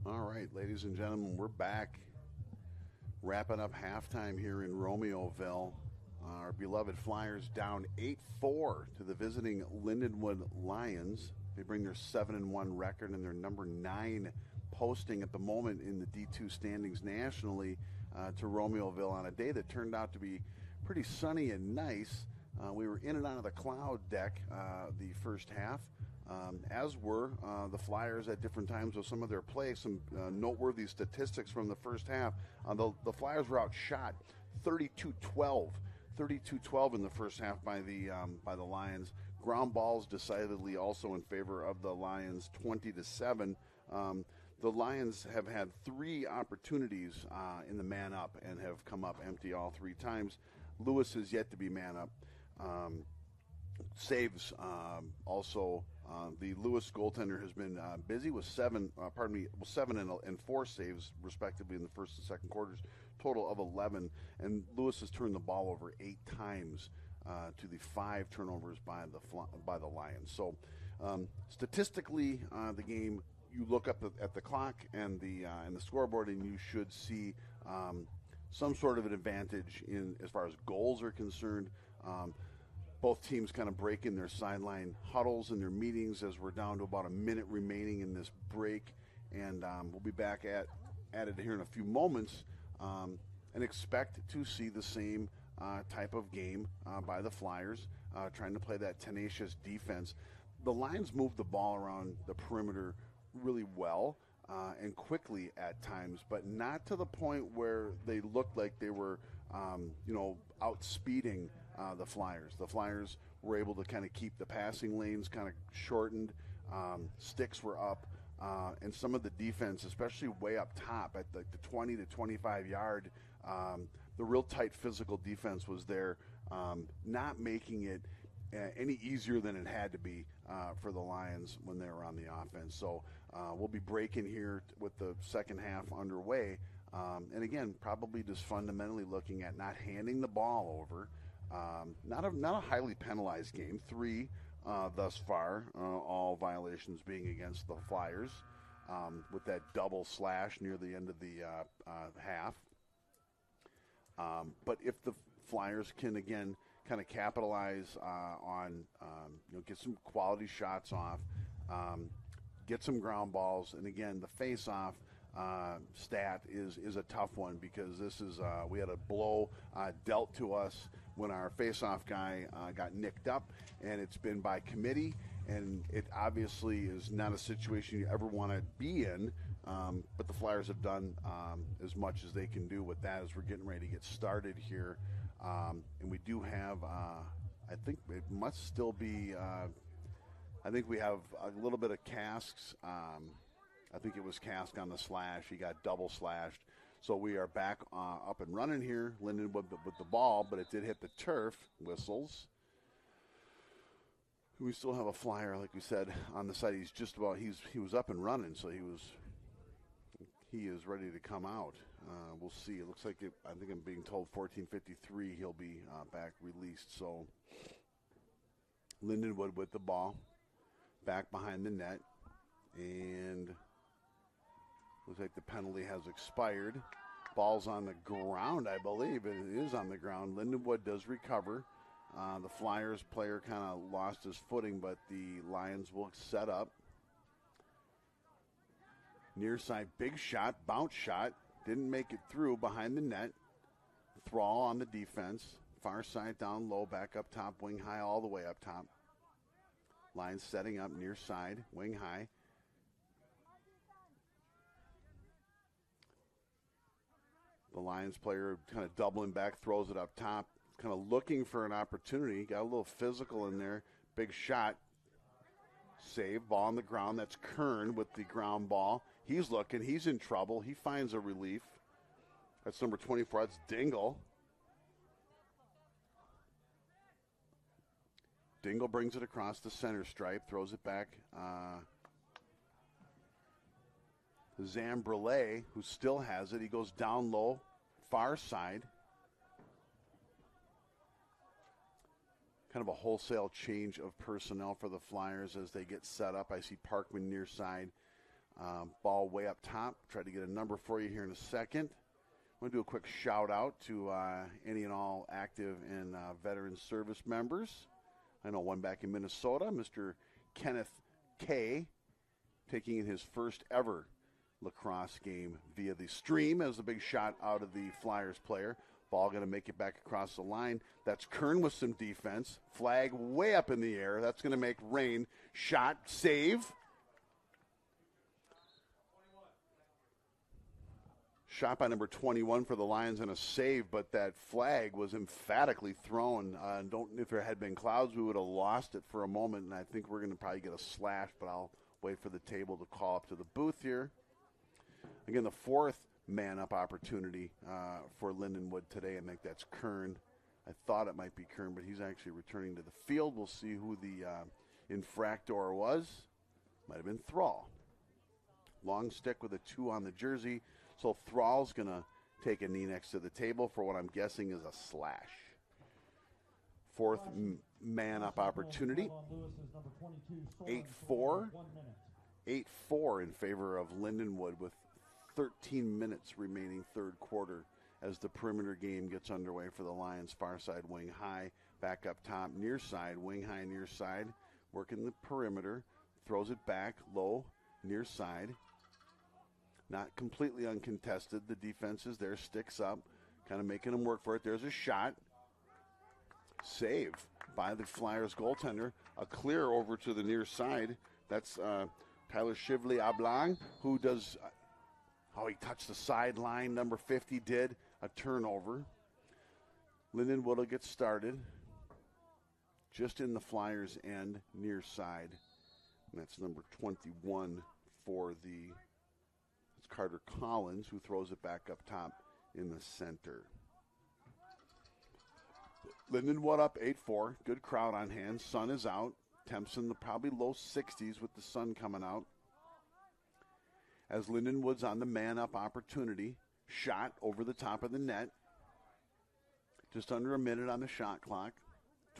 All right, ladies and gentlemen, we're back. Wrapping up halftime here in Romeoville. Our beloved Flyers down 8-4 to the visiting Lindenwood Lions. They bring their 7-1 record and their number 9 posting at the moment in the D2 standings nationally to Romeoville on a day that turned out to be pretty sunny and nice. We were in and out of the cloud deck the first half. As were the Flyers at different times with some of their play. Some noteworthy statistics from the first half. The Flyers were outshot 32-12 in the first half by the Lions. Ground balls decidedly also in favor of the Lions, 20-7. The Lions have had 3 opportunities in the man up and have come up empty all 3 times. Lewis is yet to be man up. Saves also. The Lewis goaltender has been busy with 7 and 4 saves respectively in the first and second quarters, total of 11. And Lewis has turned the ball over 8 times to the 5 turnovers by the Lions. So statistically, the game, you look up at the clock and the scoreboard, and you should see some sort of an advantage in as far as goals are concerned. Both teams kind of break in their sideline huddles and their meetings as we're down to about a minute remaining in this break. And we'll be back at it here in a few moments and expect to see the same type of game by the Flyers, trying to play that tenacious defense. The Lions move the ball around the perimeter really well and quickly at times, but not to the point where they looked like they were, outspeeding the Flyers. The Flyers were able to kind of keep the passing lanes kind of shortened. Sticks were up. And some of the defense, especially way up top at the 20 to 25 yard, the real tight physical defense was there, not making it any easier than it had to be for the Lions when they were on the offense. So we'll be breaking here with the second half underway. And again, probably just fundamentally looking at not handing the ball over. Not a highly penalized game. 3 thus far, all violations being against the Flyers, with that double slash near the end of the half. But if the Flyers can again kind of capitalize on, get some quality shots off, get some ground balls, and again the face-off stat is a tough one because this is we had a blow dealt to us when our face-off guy got nicked up, and it's been by committee, and it obviously is not a situation you ever want to be in, but the Flyers have done as much as they can do with that as we're getting ready to get started here, and we do have, I think it must still be, I think we have a little bit of Casks. I think it was Cask on the slash. He got double slashed. So we are back up and running here. Lindenwood with the ball, but it did hit the turf. Whistles. We still have a Flyer, like we said, on the side. He's just about, he was up and running, so he is ready to come out. We'll see. It looks like I think I'm being told 14:53 he'll be back released. So Lindenwood with the ball, back behind the net, and looks like the penalty has expired. Ball's on the ground, I believe. It is on the ground. Lindenwood does recover. The Flyers player kind of lost his footing, but the Lions will set up. Near side, big shot, bounce shot. Didn't make it through behind the net. Thrall on the defense. Far side down low, back up top, wing high all the way up top. Lions setting up near side, wing high. The Lions player kind of doubling back, throws it up top, kind of looking for an opportunity. Got a little physical in there. Big shot. Save. Ball on the ground. That's Kern with the ground ball. He's looking. He's in trouble. He finds a relief. That's number 24. That's Dingle. Dingle brings it across the center stripe, throws it back. Zambrele, who still has it. He goes down low, far side. Kind of a wholesale change of personnel for the Flyers as they get set up. I see Parkman near side. Ball way up top. Try to get a number for you here in a second. I'm going to do a quick shout out to any and all active and veteran service members. I know one back in Minnesota, Mr. Kenneth K., taking in his first ever lacrosse game via the stream as a big shot out of the Flyers player. Ball going to make it back across the line. That's Kern with some defense. Flag way up in the air. That's going to make rain. Shot, save. Shot by number 21 for the Lions and a save, but that flag was emphatically thrown. If there had been clouds, we would have lost it for a moment, and I think we're going to probably get a slash, but I'll wait for the table to call up to the booth here. Again, the fourth man-up opportunity for Lindenwood today. I think that's Kern. I thought it might be Kern, but he's actually returning to the field. We'll see who the infractor was. Might have been Thrall. Long stick with a 2 on the jersey. So Thrall's going to take a knee next to the table for what I'm guessing is a slash. Fourth man-up opportunity. 8-4. 8-4 in favor of Lindenwood with 13 minutes remaining third quarter as the perimeter game gets underway for the Lions. Far side wing high, back up top, near side, wing high, near side, working the perimeter, throws it back, low, near side. Not completely uncontested. The defense is there, sticks up, kind of making them work for it. There's a shot. Save by the Flyers goaltender. A clear over to the near side. That's Tyler Shively-Ablong, who does, he touched the sideline. Number 50 did a turnover. Lindenwood will get started just in the Flyers' end, near side. And that's number 21 for the Carter Collins, who throws it back up top in the center. Lindenwood up 8-4. Good crowd on hand. Sun is out. Temps in the probably low 60s with the sun coming out. As Lindenwood's on the man-up opportunity. Shot over the top of the net. Just under a minute on the shot clock.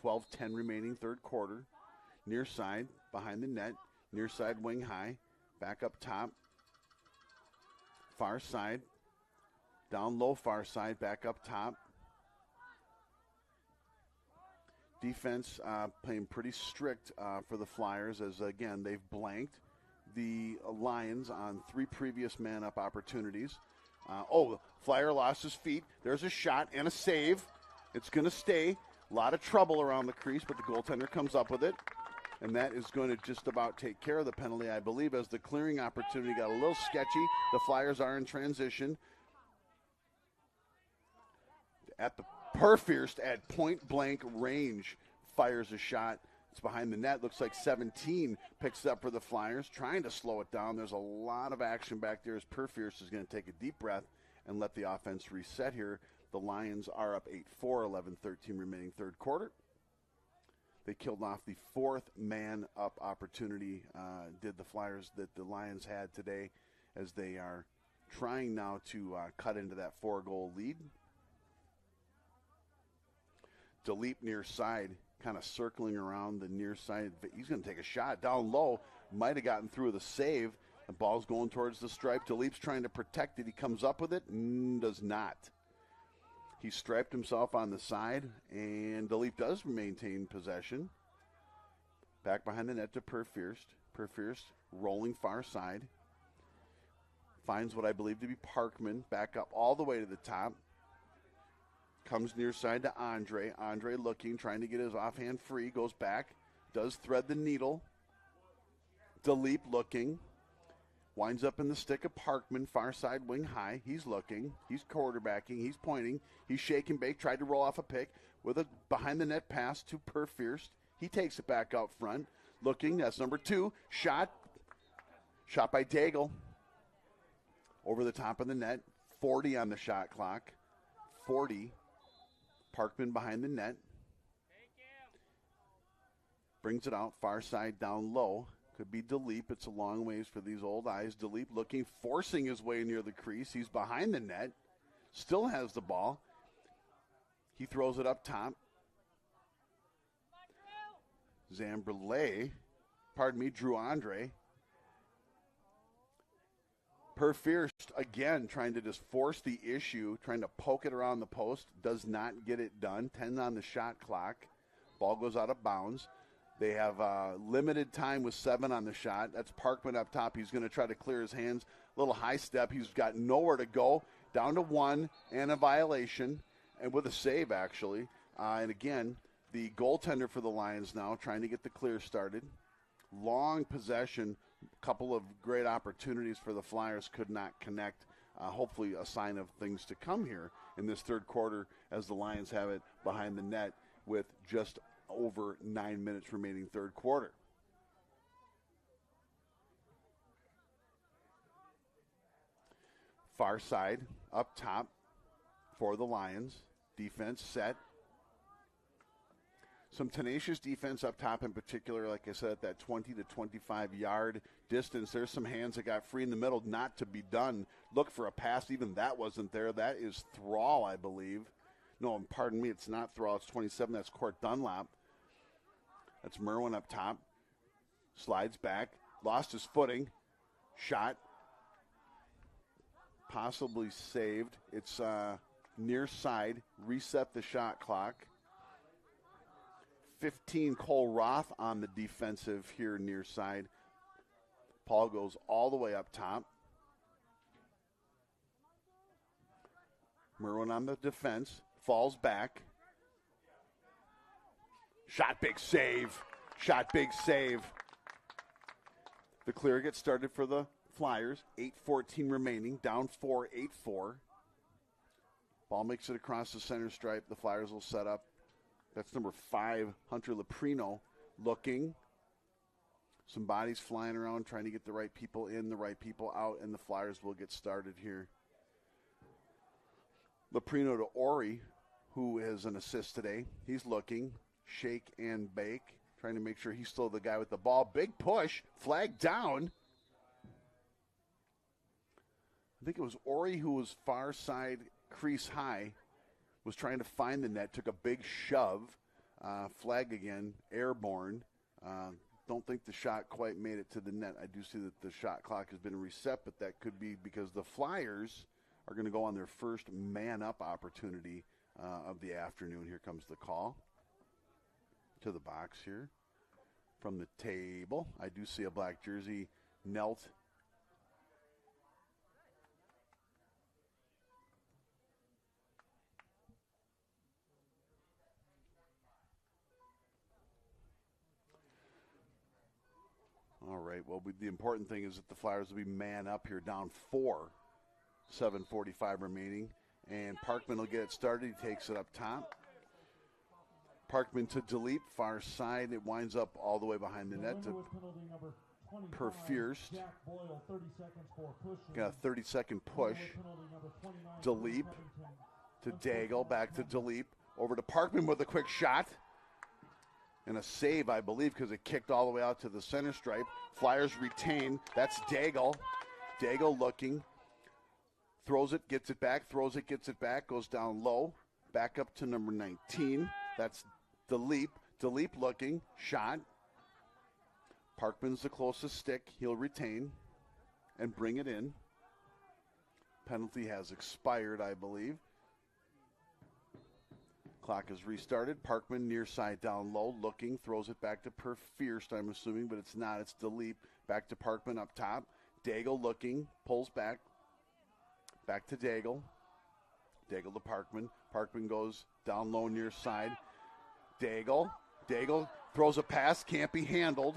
12:10 remaining third quarter. Near side, behind the net. Near side wing high. Back up top. Far side, down low, far side, back up top. Defense playing pretty strict for the Flyers as, again, they've blanked the Lions on 3 previous man-up opportunities. Flyer lost his feet. There's a shot and a save. It's going to stay. A lot of trouble around the crease, but the goaltender comes up with it. And that is going to just about take care of the penalty, I believe, as the clearing opportunity got a little sketchy. The Flyers are in transition. At the Perfirst at point-blank range, fires a shot. It's behind the net. Looks like 17 picks up for the Flyers, trying to slow it down. There's a lot of action back there as Perfirst is going to take a deep breath and let the offense reset here. The Lions are up 8-4, 11-13 remaining third quarter. They killed off the fourth man-up opportunity, did the Flyers, that the Lions had today, as they are trying now to cut into that 4-goal lead. Delip near side, kind of circling around the near side. He's going to take a shot down low. Might have gotten through the save. The ball's going towards the stripe. Delip's trying to protect it. He comes up with it. Does not. He striped himself on the side, and Delip does maintain possession. Back behind the net to Perfirst. Perfirst rolling far side. Finds what I believe to be Parkman. Back up all the way to the top. Comes near side to Andre. Andre looking, trying to get his offhand free. Goes back. Does thread the needle. Delip looking. Winds up in the stick of Parkman, far side wing high. He's looking. He's quarterbacking. He's pointing. He's shaking bake. Tried to roll off a pick with a behind-the-net pass to Perfirst. He takes it back out front. Looking. That's number 2. Shot. Shot by Daigle. Over the top of the net. 40 on the shot clock. 40. Parkman behind the net. Brings it out. Far side down low. Could be Delip. It's a long ways for these old eyes. Delip looking, forcing his way near the crease. He's behind the net. Still has the ball. He throws it up top. Drew Andre Fierst, again, trying to just force the issue, trying to poke it around the post, does not get it done. 10 on the shot clock. Ball goes out of bounds. They have limited time with 7 on the shot. That's Parkman up top. He's going to try to clear his hands. Little high step. He's got nowhere to go. Down to 1 and a violation, and with a save, actually. And again, the goaltender for the Lions now trying to get the clear started. Long possession. Couple of great opportunities for the Flyers, could not connect. Hopefully a sign of things to come here in this third quarter as the Lions have it behind the net with just over 9 minutes remaining third quarter. Far side up top for the Lions. Defense set. Some tenacious defense up top in particular, like I said, at that 20 to 25-yard distance. There's some hands that got free in the middle, not to be done. Look for a pass. Even that wasn't there. That is Thrall, I believe. No, pardon me, it's not Thrall. It's 27. That's Court Dunlap. That's Merwin up top. Slides back. Lost his footing. Shot. Possibly saved. It's near side. Reset the shot clock. 15, Cole Roth on the defensive here near side. Paul goes all the way up top. Merwin on the defense. Falls back. Shot, big save. Shot, big save. The clear gets started for the Flyers. 8:14 remaining. Down 4, 8-4. Ball makes it across the center stripe. The Flyers will set up. That's number 5, Hunter Leprino, looking. Some bodies flying around, trying to get the right people in, the right people out, and the Flyers will get started here. Leprino to Ori, who is an assist today. He's looking, shake and bake, trying to make sure he's still the guy with the ball. Big push, flag down. I think it was Ori who was far side crease high. Was trying to find the net, took a big shove. Flag again, airborne. Don't think the shot quite made it to the net. I do see that the shot clock has been reset, but that could be because the Flyers are going to go on their first man-up opportunity of the afternoon. Here comes the call to the box here. From the table, I do see a black jersey knelt. All right, well, the important thing is that the Flyers will be man up here, down 4, 7:45 remaining. And Parkman will get it started. He takes it up top. Parkman to Delete, far side. It winds up all the way behind the net to Fierst. Got a 30-second push. Delete to Daigle, back to Delete. Over to Parkman with a quick shot. And a save, I believe, because it kicked all the way out to the center stripe. Flyers retain. That's Daigle. Daigle looking. Throws it, gets it back. Throws it, gets it back. Goes down low. Back up to number 19. That's Delete. Delete looking. Shot. Parkman's the closest stick. He'll retain and bring it in. Penalty has expired, I believe. Clock is restarted. Parkman near side down low, looking, throws it back to Fierst, I'm assuming, but it's not. It's Delete. Back to Parkman up top. Daigle looking, pulls back. Back to Daigle. Daigle to Parkman. Parkman goes down low near side. Daigle. Daigle throws a pass, can't be handled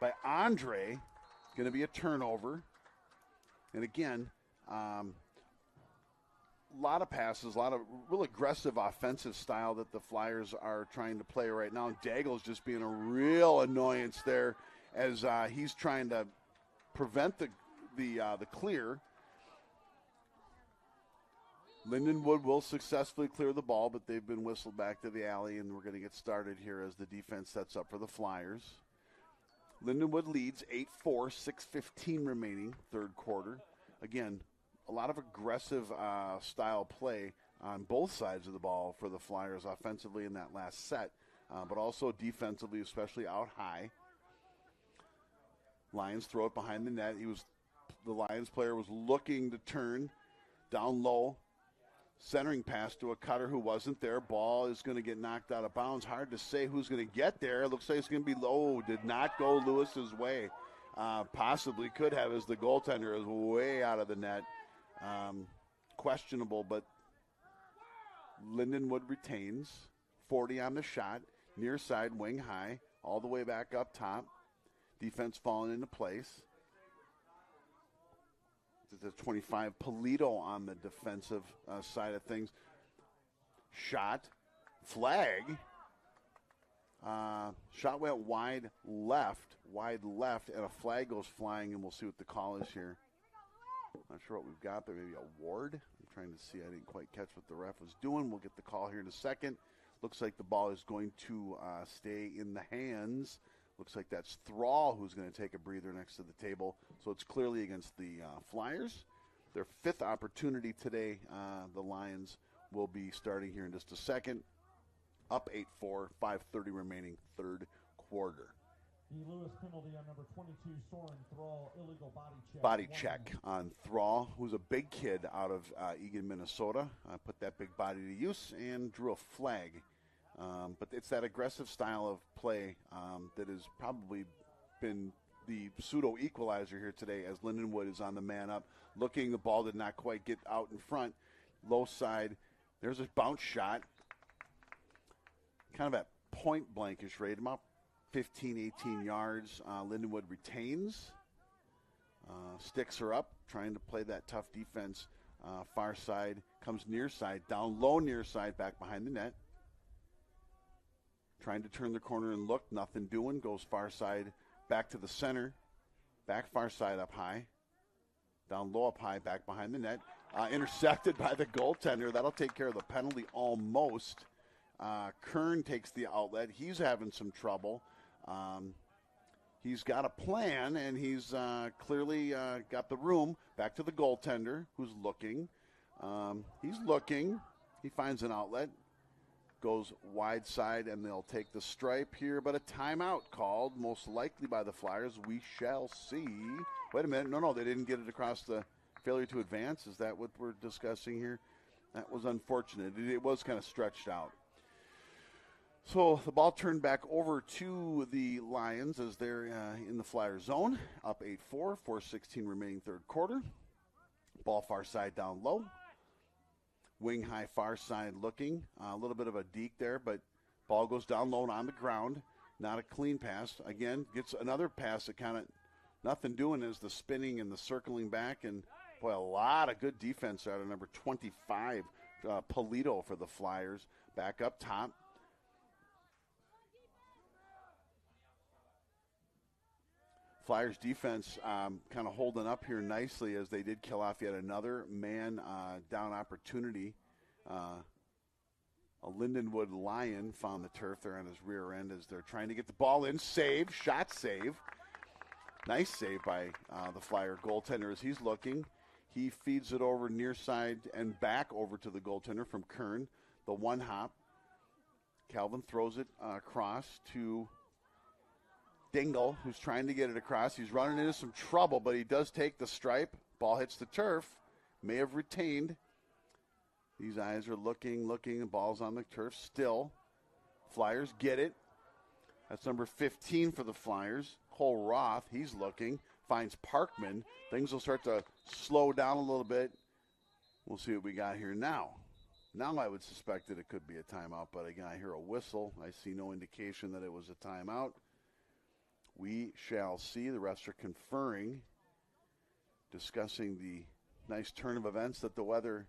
by Andre. Going to be a turnover. And again, a lot of passes, a lot of real aggressive offensive style that the Flyers are trying to play right now. Daigle's just being a real annoyance there as he's trying to prevent the clear. Lindenwood will successfully clear the ball, but they've been whistled back to the alley, and we're going to get started here as the defense sets up for the Flyers. Lindenwood leads 8-4, 6:15 remaining, third quarter. Again, a lot of aggressive style play on both sides of the ball for the Flyers offensively in that last set, but also defensively, especially out high. Lions throw it behind the net. He was the Lions player was looking to turn down low. Centering pass to a cutter who wasn't there. Ball is going to get knocked out of bounds. Hard to say who's going to get there. It looks like it's going to be low. Did not go Lewis's way. Possibly could have, as the goaltender is way out of the net. Questionable, but Lindenwood retains. 40 on the shot. Near side, wing high. All the way back up top. Defense falling into place. The 25, Polito on the defensive side of things. Shot, flag. Shot went wide left, and a flag goes flying, and we'll see what the call is here. Not sure what we've got there. Maybe a ward. I'm trying to see. I didn't quite catch what the ref was doing. We'll get the call here in a second. Looks like the ball is going to stay in the hands. Looks like that's Thrall who's going to take a breather next to the table. So it's clearly against the Flyers. Their fifth opportunity today. The Lions will be starting here in just a second. Up 8-4, 5:30 remaining third quarter. The Lewis penalty on number 22, Soren Thrall, illegal body check. Body check on Thrall, who's a big kid out of Eagan, Minnesota. Put that big body to use and drew a flag. But it's that aggressive style of play that has probably been the pseudo-equalizer here today, as Lindenwood is on the man up. Looking, the ball did not quite get out in front. Low side, there's a bounce shot. Kind of at point-blankish rate, about 15, 18 yards. Lindenwood retains. Sticks her up, trying to play that tough defense. Far side, comes near side, down low near side, back behind the net. Trying to turn the corner and look, nothing doing. Goes far side, back to the center. Back far side up high. Down low up high, back behind the net. Intercepted by the goaltender. That'll take care of the penalty almost. Kern takes the outlet. He's having some trouble. He's got a plan, and he's clearly got the room. Back to the goaltender, who's looking. He's looking. He finds an outlet. Goes wide side, and they'll take the stripe here, but a timeout called, most likely by the Flyers. We shall see. Wait a minute. No, they didn't get it across the failure to advance. Is that what we're discussing here? That was unfortunate. It was kind of stretched out. So the ball turned back over to the Lions as they're in the Flyer zone. Up 8-4, 4:16 remaining third quarter. Ball far side down low. Wing high far side looking. A little bit of a deke there, but ball goes down low and on the ground. Not a clean pass. Again, gets another pass that kind of nothing doing is the spinning and the circling back. And, boy, a lot of good defense out of number 25, Polito for the Flyers. Back up top. Flyers defense kind of holding up here nicely as they did kill off yet another man down opportunity. A Lindenwood Lion found the turf there on his rear end as they're trying to get the ball in. Save, shot save. Nice save by the Flyer goaltender as he's looking. He feeds it over near side and back over to the goaltender from Kern. The one hop. Calvin throws it across to Dingle, who's trying to get it across. He's running into some trouble, but he does take the stripe. Ball hits the turf. May have retained. These eyes are looking. The ball's on the turf still. Flyers get it. That's number 15 for the Flyers. Cole Roth, he's looking. Finds Parkman. Things will start to slow down a little bit. We'll see what we got here now. Now I would suspect that it could be a timeout, but again, I hear a whistle. I see no indication that it was a timeout. We shall see. The refs are conferring, discussing the nice turn of events that the weather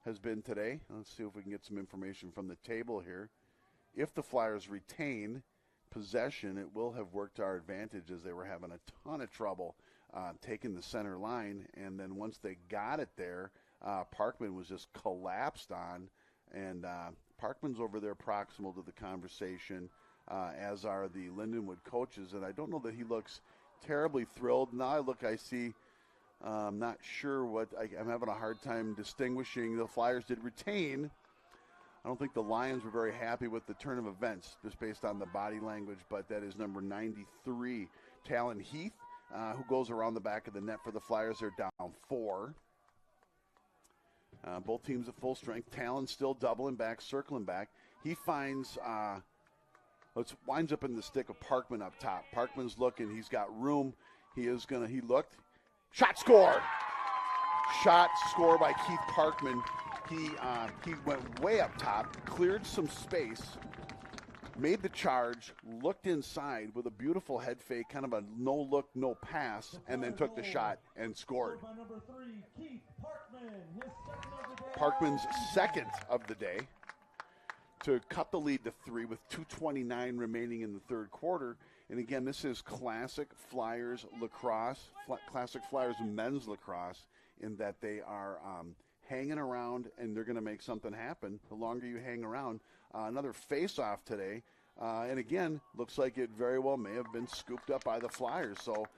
has been today. Let's see if we can get some information from the table here. If the Flyers retain possession, it will have worked to our advantage as they were having a ton of trouble taking the center line. And then once they got it there, Parkman was just collapsed on. And Parkman's over there proximal to the conversation, as are the Lindenwood coaches. And I don't know that he looks terribly thrilled. Now I see, I'm not sure what, I'm having a hard time distinguishing. The Flyers did retain. I don't think the Lions were very happy with the turn of events, just based on the body language, but that is number 93, Talon Heath, who goes around the back of the net for the Flyers. They're down 4. Both teams at full strength. Talon still doubling back, circling back. He finds, winds up in the stick of Parkman up top. Parkman's looking. He's got room. He looked. Shot score! Shot score by Keith Parkman. He went way up top, cleared some space, made the charge, looked inside with a beautiful head fake, kind of a no-look, no-pass, and then took the shot and scored. Parkman's second of the day to cut the lead to 3 with 2:29 remaining in the third quarter. And again, this is classic Flyers lacrosse, classic Flyers men's lacrosse, in that they are hanging around and they're going to make something happen the longer you hang around. Another face-off today. And again, looks like it very well may have been scooped up by the Flyers. So,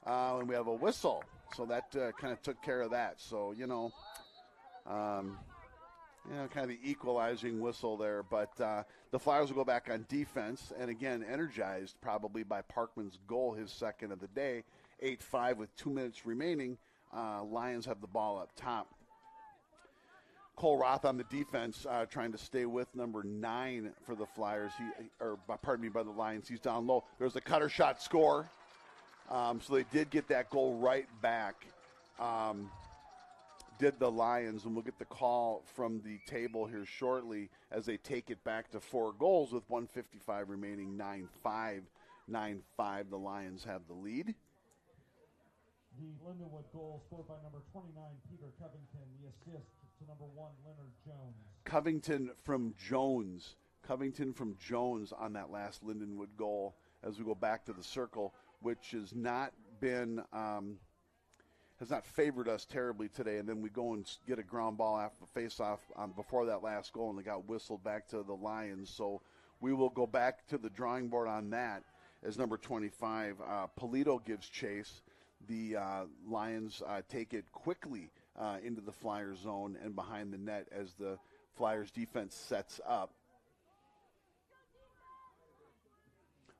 and we have a whistle. So that kind of took care of that. So, kind of the equalizing whistle there. But the Flyers will go back on defense. And again, energized probably by Parkman's goal, his second of the day. 8-5 with 2 minutes remaining. Lions have the ball up top. Cole Roth on the defense, trying to stay with number 9 for the Flyers. By the Lions. He's down low. There's a cutter shot score. So they did get that goal right back. Did the Lions, and we'll get the call from the table here shortly as they take it back to 4 goals with 1:55 remaining. 9-5. 9-5. The Lions have the lead. The Lindenwood goal scored by number 29, Peter Covington. The assist to number 1, Leonard Jones. Covington from Jones on that last Lindenwood goal as we go back to the circle, which has not been has not favored us terribly today. And then we go and get a ground ball after the face-off before that last goal, and they got whistled back to the Lions. So we will go back to the drawing board on that as number 25, Polito gives chase. The Lions take it quickly into the Flyers zone and behind the net as the Flyers defense sets up.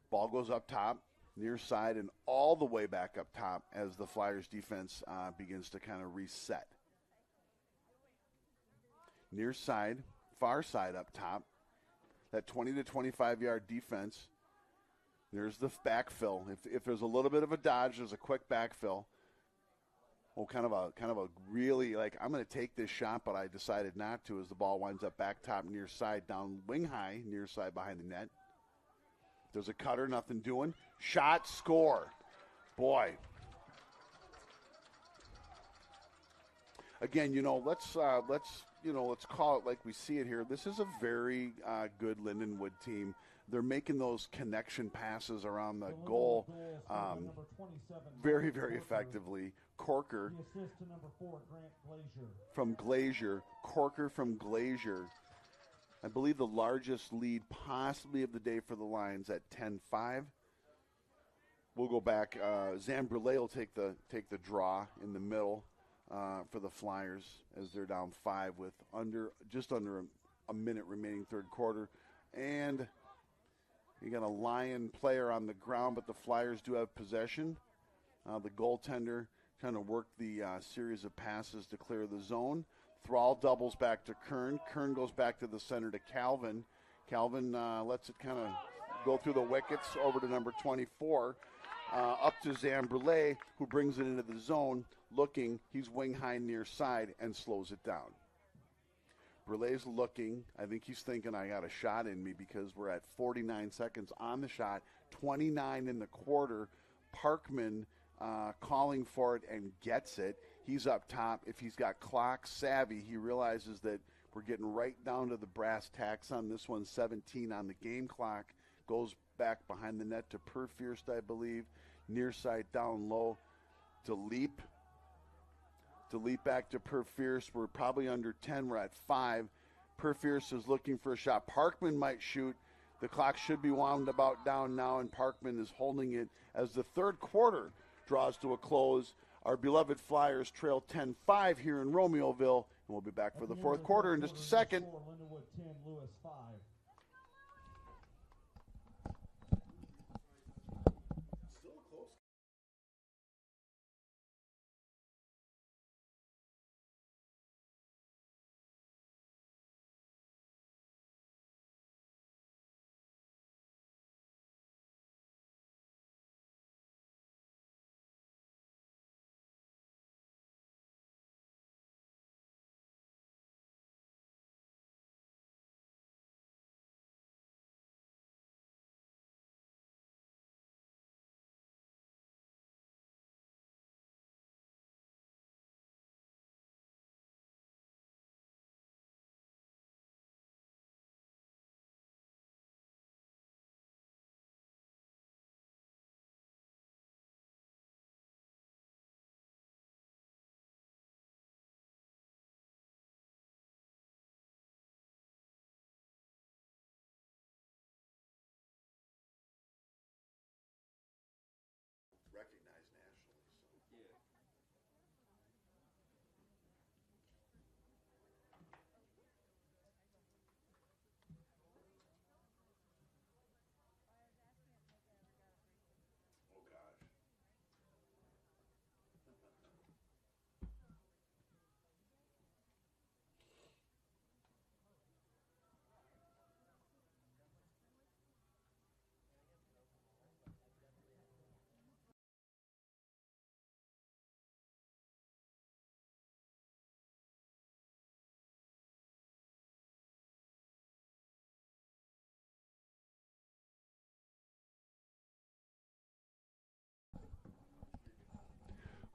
Ball goes up top, near side, and all the way back up top as the Flyers defense begins to kind of reset. Near side, far side up top. That 20 to 25 yard defense. There's the backfill. If there's a little bit of a dodge, there's a quick backfill. Oh, kind of a really, like, I'm going to take this shot, but I decided not to as the ball winds up back top near side, down wing high, near side behind the net. There's a cutter, nothing doing. Shot, score. Boy. Again, let's call it like we see it here. This is a very good Lindenwood team. They're making those connection passes around the goal very, very effectively. Corker The assist to number 4, Grant Glazier. from Glazier. Corker from Glazier. I believe the largest lead possibly of the day for the Lions at 10-5. We'll go back. Zambrulé will take the draw in the middle for the Flyers as they're down 5 with just under a minute remaining third quarter. And you got a Lion player on the ground, but the Flyers do have possession. The goaltender trying to work the series of passes to clear the zone. Thrall doubles back to Kern. Kern goes back to the center to Calvin. Calvin lets it kind of go through the wickets over to number 24. Up to Zambrulé, who brings it into the zone. Looking, he's wing high near side and slows it down. Brulé's looking. I think he's thinking, I got a shot in me because we're at 49 seconds on the shot, 29 in the quarter. Parkman calling for it and gets it. He's up top. If he's got clock savvy, he realizes that we're getting right down to the brass tacks on this one. 17 on the game clock. Goes back behind the net to Perfirst, I believe. Near side down low to Leap. To leap back to Perfirst. We're probably under 10. We're at 5. Perfirst is looking for a shot. Parkman might shoot. The clock should be wound about down now, and Parkman is holding it as the third quarter draws to a close. Our beloved Flyers trail 10-5 here in Romeoville, and we'll be back for the fourth quarter in just a second. Lindenwood 10, Lewis 5.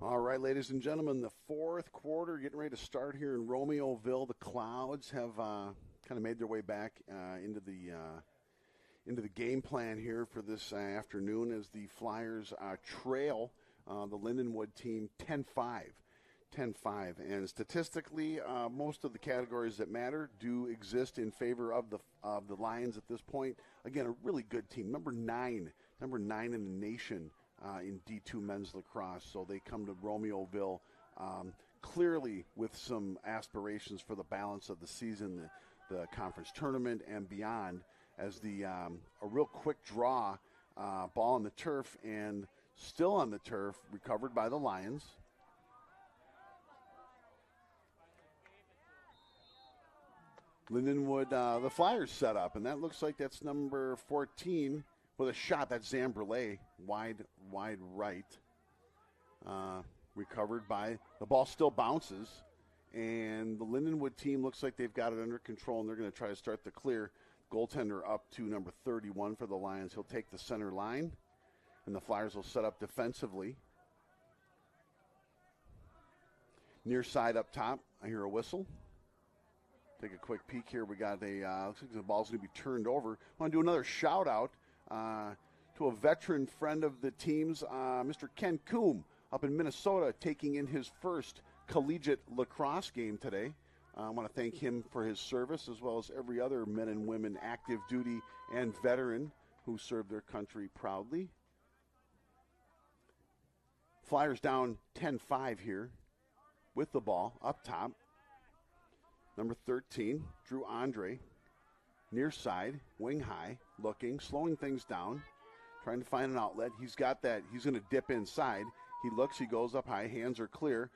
All right, ladies and gentlemen, the fourth quarter getting ready to start here in Romeoville. The Clouds have kind of made their way back into the game plan here for this afternoon as the Flyers trail the Lindenwood team 10-5. 10-5. And statistically, most of the categories that matter do exist in favor of the Lions at this point. Again, a really good team. Number nine in the nation in D2 men's lacrosse. So they come to Romeoville clearly with some aspirations for the balance of the season, the conference tournament and beyond, as a real quick draw ball on the turf and still on the turf, recovered by the Lions. Lindenwood, the Flyers set up, and that looks like that's number 14 with a shot. That's Zambrele, wide right. Recovered by, the ball still bounces, and the Lindenwood team looks like they've got it under control, and they're going to try to start the clear. Goaltender up to number 31 for the Lions. He'll take the center line, and the Flyers will set up defensively. Near side up top, I hear a whistle. Take a quick peek here. We got looks like the ball's going to be turned over. I want to do another shout out to a veteran friend of the team's, Mr. Ken Coombe up in Minnesota, taking in his first collegiate lacrosse game today. I want to thank him for his service, as well as every other men and women, active duty and veteran, who served their country proudly. Flyers down 10-5 here with the ball up top. Number 13, Drew Andre, near side, wing high, looking, slowing things down, trying to find an outlet. He's got that. He's going to dip inside. He looks, he goes up high, hands are clear.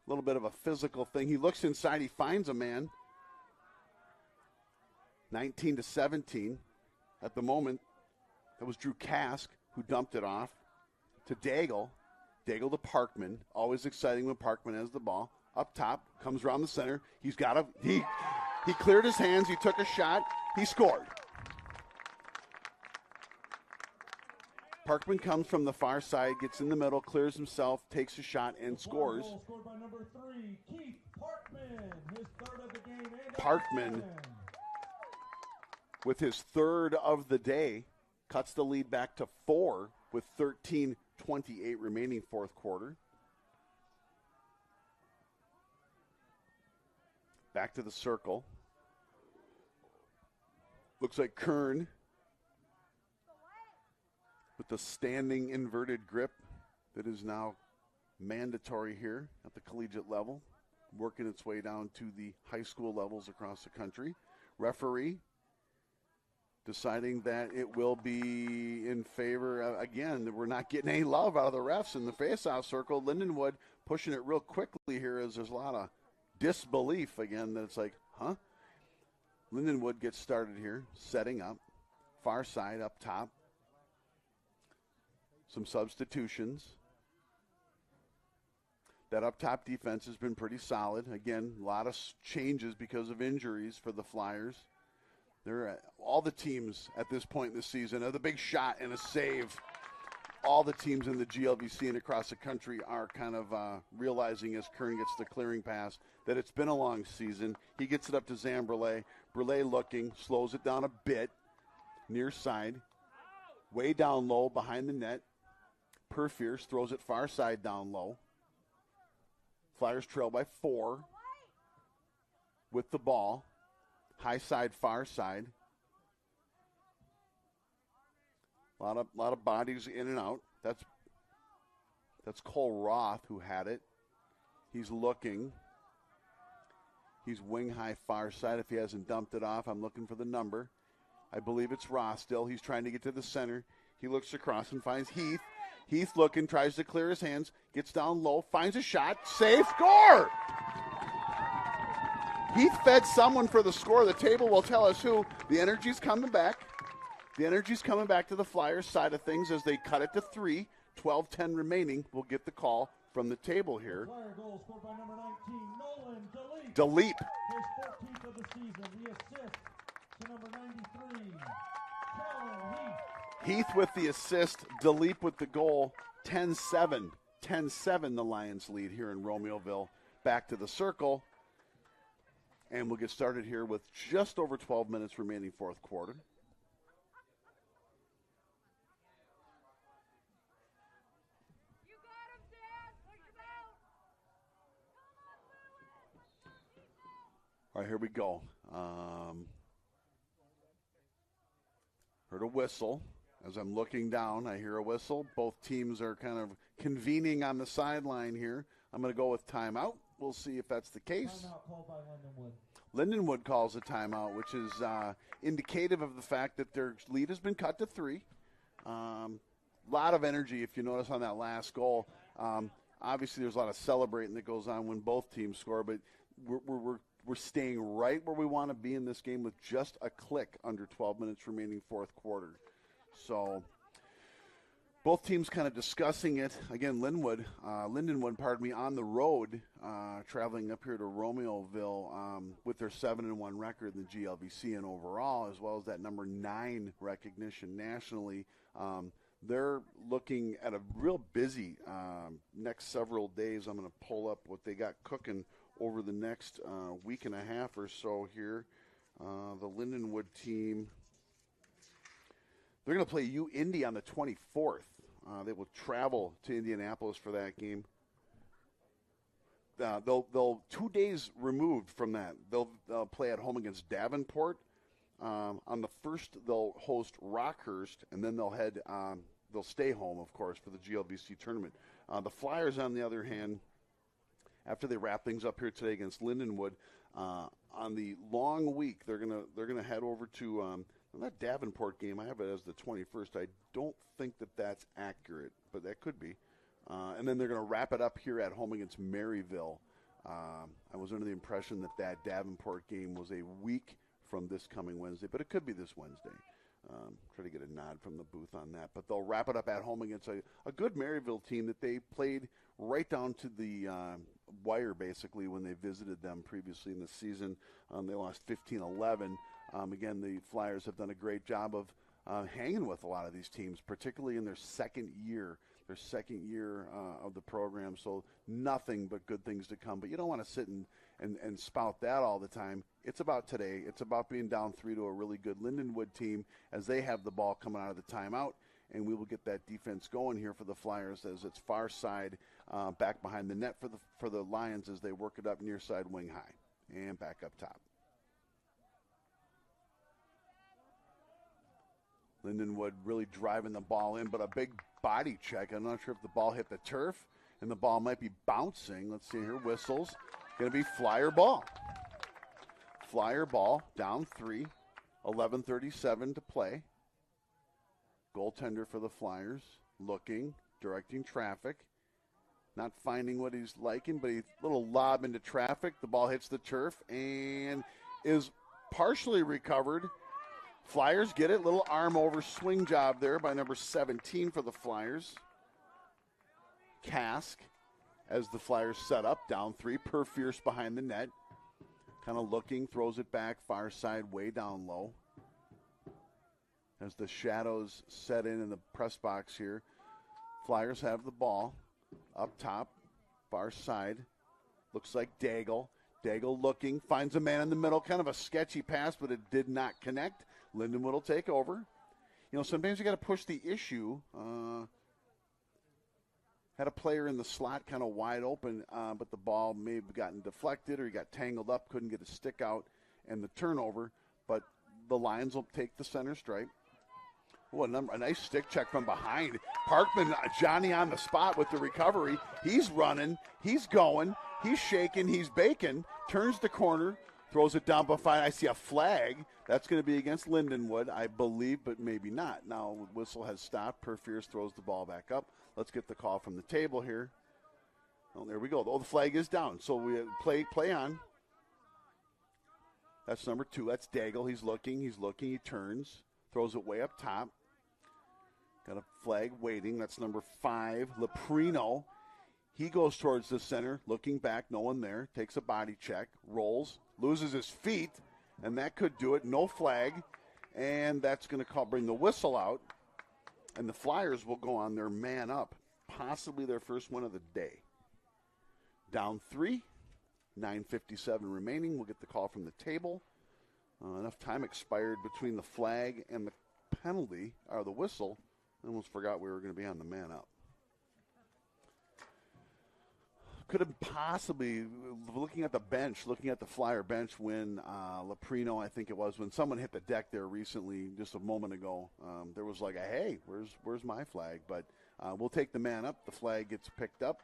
A little bit of a physical thing. He looks inside, he finds a man. 19-17. At the moment, that was Drew Kask who dumped it off to Daigle. Daigle to Parkman. Always exciting when Parkman has the ball. Up top, comes around the center. He's got he cleared his hands. He took a shot. He scored. Parkman comes from the far side, gets in the middle, clears himself, takes a shot, and scores. Scored by number 3, Keith Parkman, his third of the game. And Parkman, with his third of the day, cuts the lead back to 4 with 13:28 remaining fourth quarter. Back to the circle. Looks like Kern with the standing inverted grip that is now mandatory here at the collegiate level, working its way down to the high school levels across the country. Referee deciding that it will be in favor, again, that we're not getting any love out of the refs in the faceoff circle. Lindenwood pushing it real quickly here as there's a lot of disbelief again that it's like, huh? Lindenwood gets started here, setting up. Far side up top. Some substitutions. That up top defense has been pretty solid. Again, a lot of changes because of injuries for the Flyers. They're all the teams at this point in the season are the big shot and a save. All the teams in the GLVC and across the country are kind of realizing as Kern gets the clearing pass that it's been a long season. He gets it up to Zambrele. Brule looking, slows it down a bit. Near side, way down low behind the net. Perfierce throws it far side down low. Flyers trail by 4 with the ball. High side, far side. A lot of bodies in and out. That's Cole Roth who had it. He's looking. He's wing high far side. If he hasn't dumped it off, I'm looking for the number. I believe it's Roth still. He's trying to get to the center. He looks across and finds Heath. Heath looking, tries to clear his hands, gets down low, finds a shot, save, score! Heath fed someone for the score. The table will tell us who. The energy's coming back. The energy's coming back to the Flyers side of things as they cut it to 3. 12-10 remaining. We'll get the call from the table here. Flyer goal scored by number 19, Nolan DeLeep. DeLeep. His 14th of the season. The assist to number 93, Kellen Heath. Heath with the assist. DeLeep with the goal. 10-7. 10-7 the Lions lead here in Romeoville. Back to the circle. And we'll get started here with just over 12 minutes remaining fourth quarter. All right, here we go. Heard a whistle. As I'm looking down, I hear a whistle. Both teams are kind of convening on the sideline here. I'm going to go with timeout. We'll see if that's the case. Timeout called by Lindenwood. Lindenwood calls a timeout, which is indicative of the fact that their lead has been cut to 3. Lot of energy, if you notice, on that last goal. Obviously, there's a lot of celebrating that goes on when both teams score, but we're staying right where we want to be in this game with just a click under 12 minutes remaining fourth quarter. So both teams kind of discussing it. Again, Lindenwood, on the road, traveling up here to Romeoville with their 7-1 record in the GLVC and overall, as well as that number 9 recognition nationally. They're looking at a real busy next several days. I'm going to pull up what they got cooking over the next week and a half or so here. The Lindenwood team, they're going to play U-Indy on the 24th. They will travel to Indianapolis for that game. They'll 2 days removed from that. They'll play at home against Davenport. On the first, they'll host Rockhurst, and then they'll stay home, of course, for the GLBC tournament. The Flyers, on the other hand, after they wrap things up here today against Lindenwood, on the long week, they're gonna head over to that Davenport game. I have it as the 21st. I don't think that that's accurate, but that could be. And then they're going to wrap it up here at home against Maryville. I was under the impression that Davenport game was a week from this coming Wednesday, but it could be this Wednesday. Try to get a nod from the booth on that. But they'll wrap it up at home against a good Maryville team that they played right down to the wire, basically, when they visited them previously in the season. They lost 15-11. Again, the Flyers have done a great job of hanging with a lot of these teams, particularly in their second year of the program. So nothing but good things to come. But you don't want to sit and spout that all the time. It's about today. It's about being down 3 to a really good Lindenwood team as they have the ball coming out of the timeout. And we will get that defense going here for the Flyers as it's far side back behind the net for the Lions as they work it up near side wing high and back up top. Lindenwood really driving the ball in, but a big body check. I'm not sure if the ball hit the turf, and the ball might be bouncing. Let's see here. Whistles. Going to be Flyer ball. Flyer ball, down 3, 11:37 to play. Goaltender for the Flyers, looking, directing traffic. Not finding what he's liking, but a little lob into traffic. The ball hits the turf and is partially recovered. Flyers get it. Little arm over swing job there by number 17 for the Flyers. Kask as the Flyers set up. Down 3. Fierce behind the net. Kind of looking. Throws it back. Far side way down low. As the shadows set in the press box here. Flyers have the ball. Up top. Far side. Looks like Daigle. Daigle looking. Finds a man in the middle. Kind of a sketchy pass, but it did not connect. Lindenwood will take over. You know, sometimes you got to push the issue. Had a player in the slot kind of wide open, but the ball may have gotten deflected or he got tangled up, couldn't get a stick out, and the turnover. But the Lions will take the center stripe. Oh, a nice stick check from behind. Parkman, Johnny on the spot with the recovery. He's running. He's going. He's shaking. He's baking. Turns the corner. Throws it down behind. I see a flag. That's going to be against Lindenwood, I believe, but maybe not. Now, whistle has stopped. Fierce throws the ball back up. Let's get the call from the table here. Oh, there we go. Oh, the flag is down. So we play on. That's number 2. That's Daigle. He's looking. He turns. Throws it way up top. Got a flag waiting. That's number 5, Leprino. He goes towards the center, looking back, no one there. Takes a body check, rolls, loses his feet, and that could do it. No flag, and that's going to bring the whistle out. And the Flyers will go on their man up possibly their first one of the day. Down 3, 9:57 remaining. We'll get the call from the table. Enough time expired between the flag and the penalty, or the whistle. I almost forgot we were going to be on the man up. Could have possibly, looking at the bench, looking at the Flyer bench when Leprino, I think it was, when someone hit the deck there recently, just a moment ago, there was like a, hey, where's my flag? But we'll take the man up. The flag gets picked up,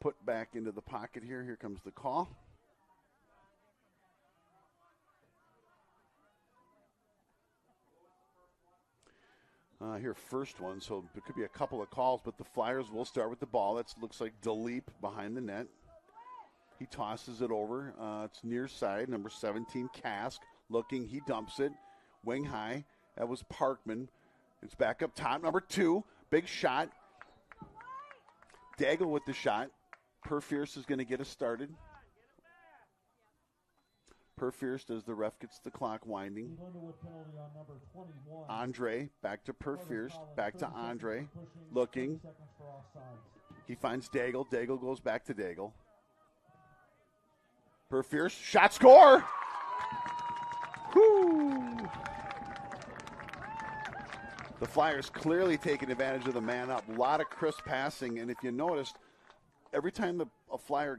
put back into the pocket here. Here comes the call. Here, first one, so there could be a couple of calls, but the Flyers will start with the ball. That looks like Delep behind the net. He tosses it over. It's near side, number 17, Kask, looking. He dumps it. Wing high. That was Parkman. It's back up top. Number 2, big shot. Daigle with the shot. Perfierce is going to get us started. Perfierce as the ref gets the clock winding. Andre, back to Perfierce, back to Andre, looking. He finds Daigle. Daigle goes back to Daigle. Perfierce, shot, score! Woo! The Flyers clearly taking advantage of the man up. A lot of crisp passing, and if you noticed, every time a Flyer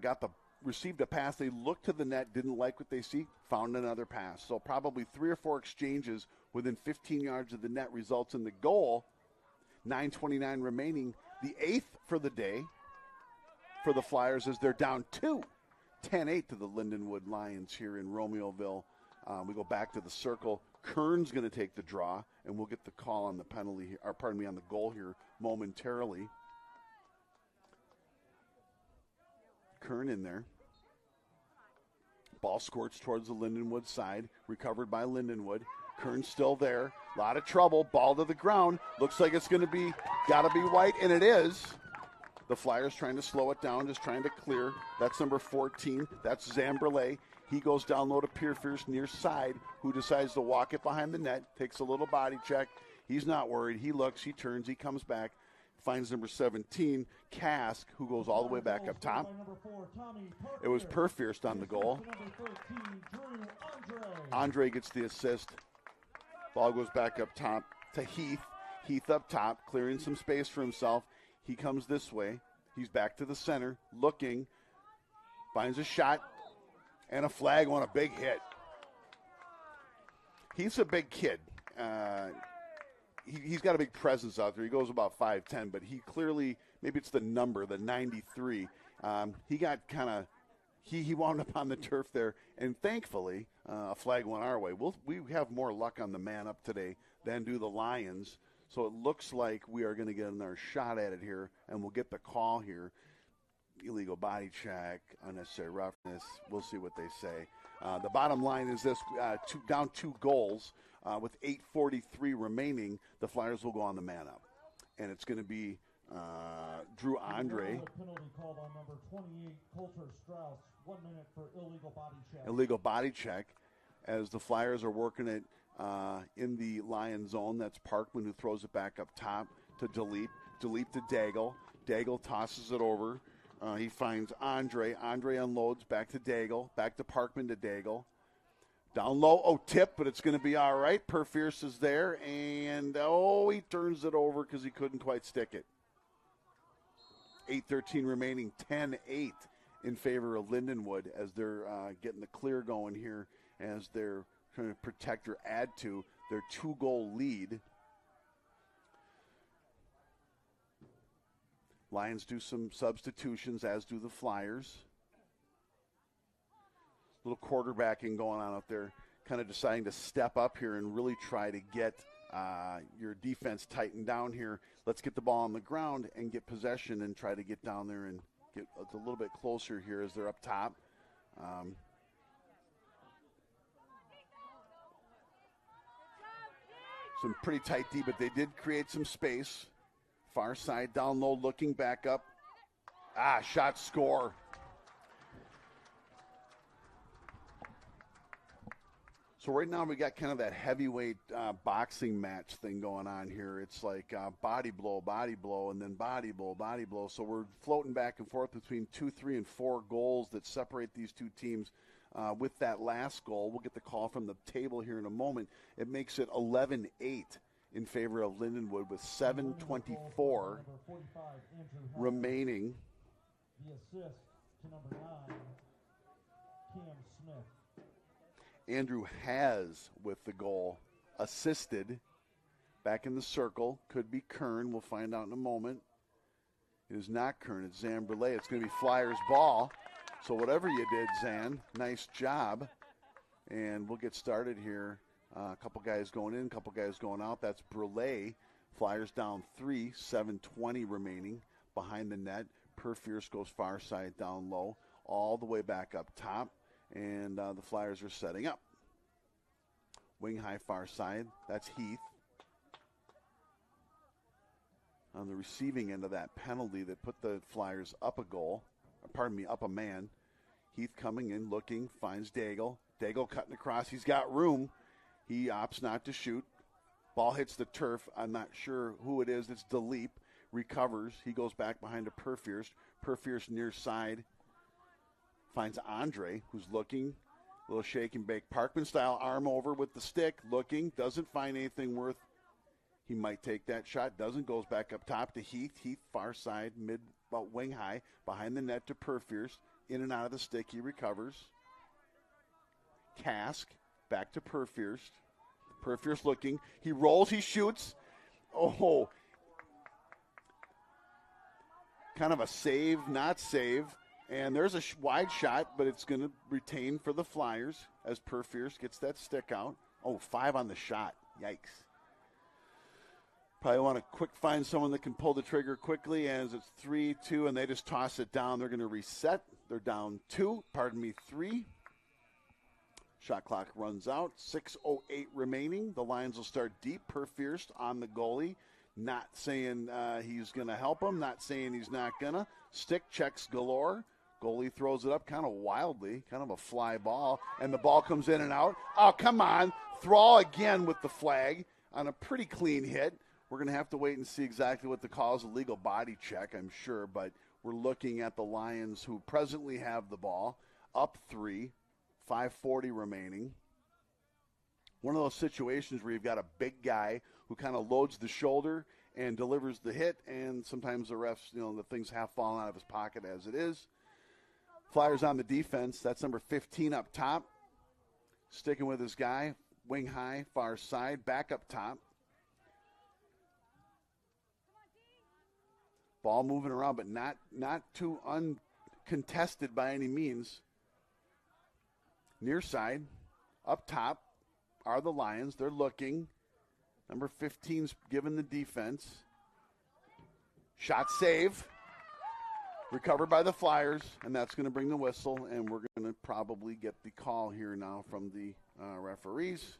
received a pass, they looked to the net, didn't like what they see, found another pass. So probably 3 or 4 exchanges within 15 yards of the net results in the goal. 9:29 remaining. The 8th for the day for the Flyers as they're down 2. 10-8 to the Lindenwood Lions here in Romeoville. We go back to the circle. Kern's going to take the draw, and we'll get the call on the penalty, or pardon me, on the goal here momentarily. Kern in there. Ball squirts towards the Lindenwood side. Recovered by Lindenwood. Kern's still there. A lot of trouble. Ball to the ground. Looks like it's going to be, got to be White, and it is. The Flyers trying to slow it down, just trying to clear. That's number 14. That's Zamberle. He goes down low to Perfierce near side, who decides to walk it behind the net. Takes a little body check. He's not worried. He looks. He turns. He comes back. Finds number 17, Kask, who goes all the way back up top. It was Perfierce on the goal. Andre gets the assist. Ball goes back up top to Heath. Heath up top, clearing some space for himself. He comes this way. He's back to the center, looking. Finds a shot and a flag on a big hit. He's a big kid. He's got a big presence out there. He goes about 5'10", but he clearly, maybe it's the number, the 93. He got kind of, he wound up on the turf there, and thankfully, a flag went our way. We have more luck on the man up today than do the Lions, so it looks like we are going to get another shot at it here, and we'll get the call here. Illegal body check, unnecessary roughness. We'll see what they say. The bottom line is this, down 2 goals. With 8:43 remaining, the Flyers will go on the man up. And it's going to be Drew Andre. Penalty called on number 28, Coulter Strauss. 1 minute for illegal body check. Illegal body check as the Flyers are working it in the Lion zone. That's Parkman who throws it back up top to Delep. Delep to Daigle. Daigle tosses it over. He finds Andre. Andre unloads back to Daigle. Back to Parkman to Daigle. Down low, tip, but it's going to be all right. Perfierce is there, and, he turns it over because he couldn't quite stick it. 8:13 remaining, 10-8 in favor of Lindenwood as they're getting the clear going here as they're trying to protect or add to their 2-goal lead. Lions do some substitutions, as do the Flyers. Little quarterbacking going on out there, kind of deciding to step up here and really try to get your defense tightened down here. Let's get the ball on the ground and get possession and try to get down there and get a little bit closer here as they're up top. Some pretty tight D, but they did create some space. Far side, down low, looking back up. Shot, score. So right now we got kind of that heavyweight boxing match thing going on here. It's like body blow, and then body blow, body blow. So we're floating back and forth between 2, 3, and 4 goals that separate these two teams. With that last goal, we'll get the call from the table here in a moment. It makes it 11-8 in favor of Lindenwood with 7:24 remaining. The assist to number 9, Cam Smith. Andrew has with the goal assisted. Back in the circle. Could be Kern. We'll find out in a moment. It is not Kern. It's Zan Brule. It's going to be Flyers ball. So whatever you did, Zan, nice job. And we'll get started here. A couple guys going in, a couple guys going out. That's Brule. Flyers down 3, 7:20 remaining behind the net. Fierce goes far side down low, all the way back up top. And the Flyers are setting up. Wing high far side. That's Heath. On the receiving end of that penalty that put the Flyers up up a man. Heath coming in, looking, finds Daigle. Daigle cutting across. He's got room. He opts not to shoot. Ball hits the turf. I'm not sure who it is. It's DeLeap. Recovers. He goes back behind to Perfierce. Perfierce near side. Finds Andre, who's looking. A little shake and bake. Parkman style arm over with the stick. Looking. Doesn't find anything worth. He might take that shot. Doesn't. Goes back up top to Heath. Heath far side. About wing high. Behind the net to Perfierce. In and out of the stick. He recovers. Cask. Back to Perfierce. Perfierce looking. He rolls. He shoots. Oh. Kind of a save, not save. And there's a wide shot, but it's going to retain for the Flyers as Perfierce gets that stick out. Oh, 5 on the shot. Yikes. Probably want to find someone that can pull the trigger quickly as it's 3-2, and they just toss it down. They're going to reset. They're down 3. Shot clock runs out. 6:08 remaining. The Lions will start deep. Perfierce on the goalie. Not saying he's going to help him. Not saying he's not going to. Stick checks galore. Goalie throws it up kind of wildly. Kind of a fly ball. And the ball comes in and out. Oh, come on. Thrall again with the flag on a pretty clean hit. We're going to have to wait and see exactly what the call is. A legal body check, I'm sure. But we're looking at the Lions, who presently have the ball. Up 3. 5:40 remaining. One of those situations where you've got a big guy who kind of loads the shoulder and delivers the hit, and sometimes the refs, the things have fallen out of his pocket as it is. Flyers on the defense. That's number 15 up top. Sticking with his guy. Wing high, far side, back up top. Ball moving around, but not too uncontested by any means. Near side, up top are the Lions. They're looking. Number 15's given the defense. Shot save. Recovered by the Flyers, and that's going to bring the whistle, and we're going to probably get the call here now from the referees.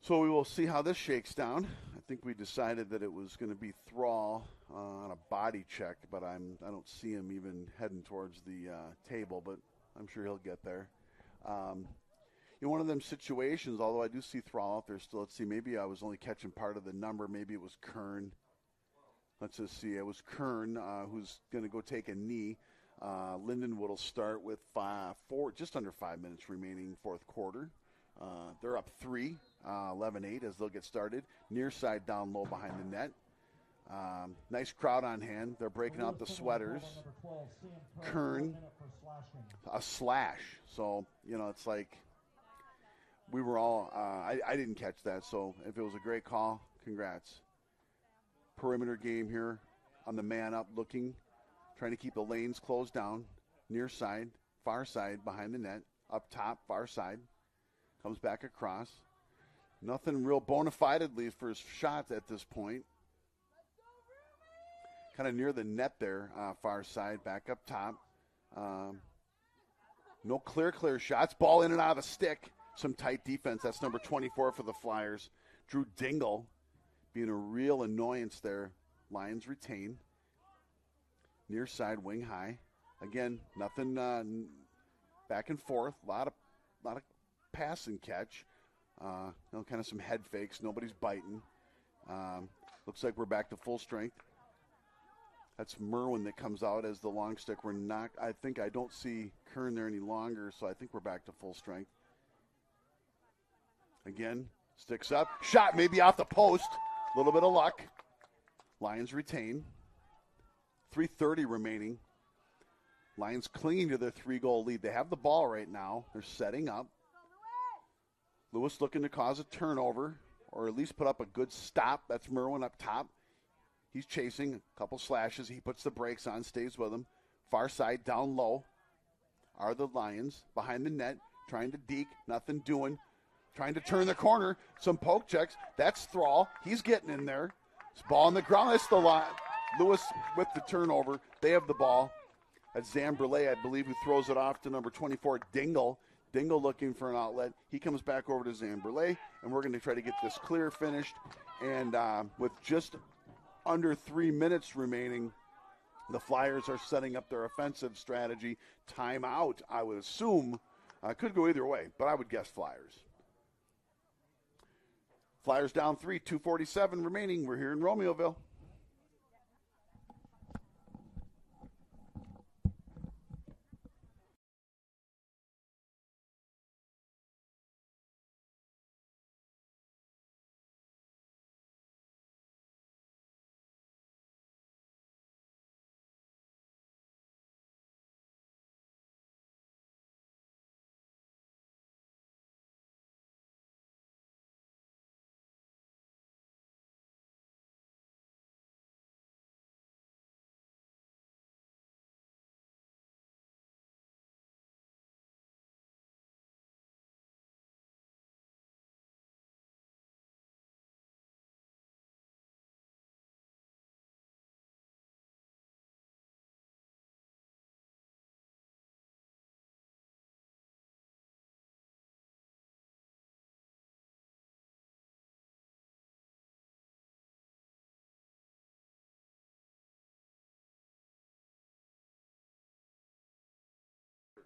So we will see how this shakes down. I think we decided that it was going to be Thrall on a body check, but I don't see him even heading towards the table, but I'm sure he'll get there. One of them situations, although I do see Thrall out there still. Let's see, maybe I was only catching part of the number. Maybe it was Kern. Let's just see. It was Kern who's going to go take a knee. Lindenwood will start with just under 5 minutes remaining fourth quarter. They're up 3, 11-8 as they'll get started. Near side down low behind the net. Nice crowd on hand. They're breaking out the sweaters. Kern, a slash. So, it's like we were all, I didn't catch that. So if it was a great call, congrats. Perimeter game here on the man up looking, trying to keep the lanes closed down. Near side, far side behind the net. Up top, far side. Comes back across. Nothing real bona fidely for his shot at this point. Kind of near the net there, far side, back up top. No clear shots. Ball in and out of the stick. Some tight defense. That's number 24 for the Flyers. Drew Dingle being a real annoyance there. Lions retain. Near side, wing high. Again, nothing back and forth. A lot of pass and catch. Kind of some head fakes. Nobody's biting. Looks like we're back to full strength. That's Merwin that comes out as the long stick. I don't see Kern there any longer, so I think we're back to full strength. Again, sticks up. Shot maybe off the post. A little bit of luck. Lions retain. 3:30 remaining. Lions clinging to their 3-goal lead. They have the ball right now. They're setting up. Lewis looking to cause a turnover or at least put up a good stop. That's Merwin up top. He's chasing a couple slashes. He puts the brakes on, stays with him. Far side, down low are the Lions. Behind the net, trying to deke, nothing doing. Trying to turn the corner, some poke checks. That's Thrall. He's getting in there. It's ball on the ground. That's the line. Lewis with the turnover. They have the ball. That's Zambrele, I believe, who throws it off to number 24, Dingle. Dingle looking for an outlet. He comes back over to Zambrele, and we're going to try to get this clear finished. And with just under 3 minutes remaining, the Flyers are setting up their offensive strategy. Timeout, I would assume. Could go either way, but I would guess Flyers. Flyers down 3, 2:47 remaining. We're here in Romeoville.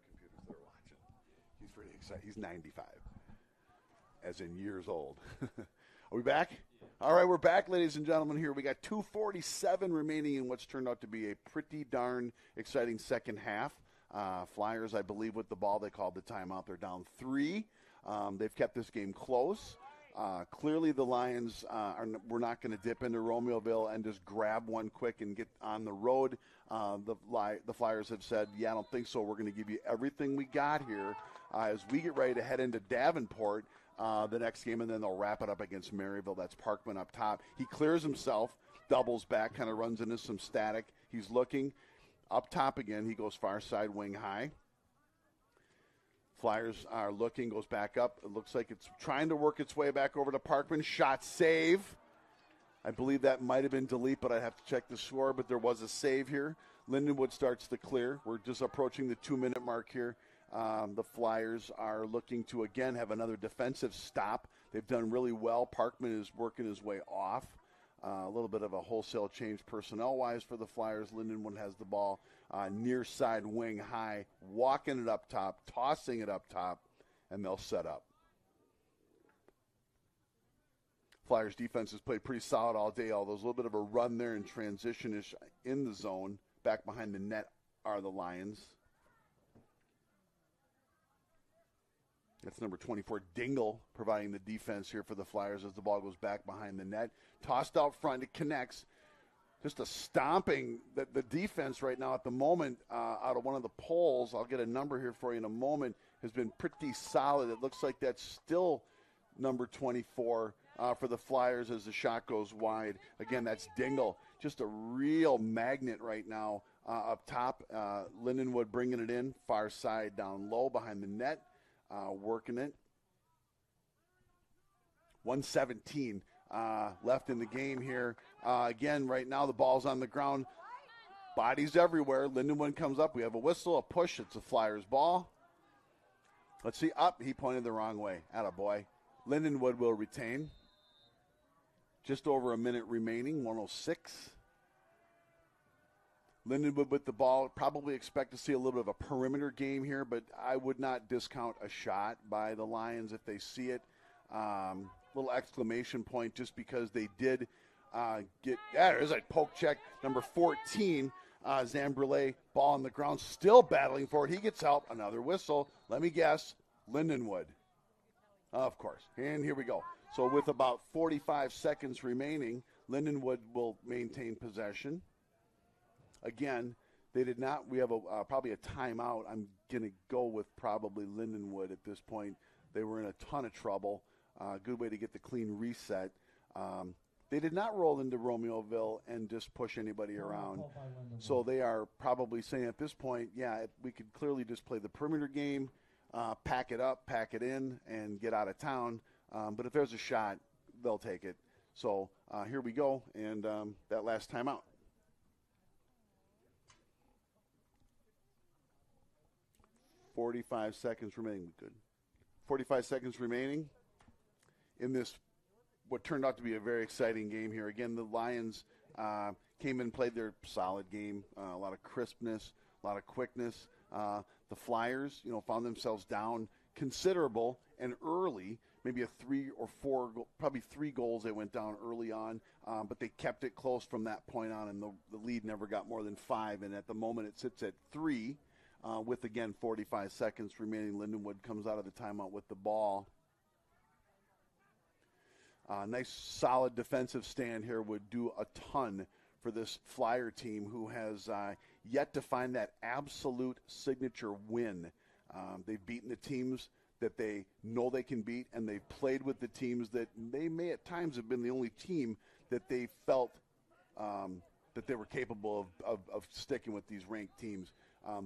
Computers they're watching. He's pretty excited. He's 95, as in years old. Are we back? Yeah. All right, we're back, ladies and gentlemen. Here we got 2:47 remaining in what's turned out to be a pretty darn exciting second half. Flyers, I believe, with the ball, they called the timeout. They're down 3. They've kept this game close. Clearly, the Lions we're not going to dip into Romeoville and just grab one quick and get on the road. The Flyers have said, yeah, I don't think so. We're going to give you everything we got here as we get ready to head into Davenport the next game, and then they'll wrap it up against Maryville. That's Parkman up top. He clears himself, doubles back, kind of runs into some static. He's looking up top again. He goes far side wing high. Flyers are looking, goes back up. It looks like it's trying to work its way back over to Parkman. Shot save. I believe that might have been delete, but I'd have to check the score, but there was a save here. Lindenwood starts to clear. We're just approaching the 2-minute mark here. The Flyers are looking to, again, have another defensive stop. They've done really well. Parkman is working his way off. A little bit of a wholesale change personnel-wise for the Flyers. Lindenwood has the ball near side wing high, walking it up top, tossing it up top, and they'll set up. Flyers defense has played pretty solid all day, although there's a little bit of a run there and transition-ish in the zone. Back behind the net are the Lions. That's number 24, Dingle, providing the defense here for the Flyers as the ball goes back behind the net. Tossed out front, it connects. Just a stomping. The defense right now at the moment out of one of the polls, I'll get a number here for you in a moment, has been pretty solid. It looks like that's still number 24 for the Flyers as the shot goes wide. Again, that's Dingle. Just a real magnet right now up top. Lindenwood bringing it in, far side down low behind the net. Working it. 1:17 left in the game here. Again, right now the ball's on the ground. Bodies everywhere. Lindenwood comes up. We have a whistle, a push. It's a Flyers ball. Let's see. Up. He pointed the wrong way. Attaboy. Lindenwood will retain. Just over a minute remaining. 1:06. Lindenwood with the ball. Probably expect to see a little bit of a perimeter game here, but I would not discount a shot by the Lions if they see it. Little exclamation point just because they did get – there's a poke check. Number 14, Zambrule, ball on the ground, still battling for it. He gets help. Another whistle. Let me guess, Lindenwood. Of course. And here we go. So with about 45 seconds remaining, Lindenwood will maintain possession. Again, they did not. We have probably a timeout. I'm going to go with probably Lindenwood at this point. They were in a ton of trouble. Good way to get the clean reset. They did not roll into Romeoville and just push anybody around. So they are probably saying at this point, yeah, we could clearly just play the perimeter game, pack it up, pack it in, and get out of town. But if there's a shot, they'll take it. So here we go, and that last timeout. .45 seconds remaining. Good. 45 seconds remaining in this, what turned out to be a very exciting game here. Again, the Lions came in and played their solid game. A lot of crispness, a lot of quickness. The Flyers, found themselves down considerable and early. Maybe a 3 or 4, probably 3 goals they went down early on, but they kept it close from that point on, and the lead never got more than 5. And at the moment, it sits at 3. With, again, 45 seconds remaining. Lindenwood comes out of the timeout with the ball. Nice, solid defensive stand here would do a ton for this Flyer team who has yet to find that absolute signature win. They've beaten the teams that they know they can beat, and they've played with the teams that they may at times have been the only team that they felt that they were capable of sticking with these ranked teams.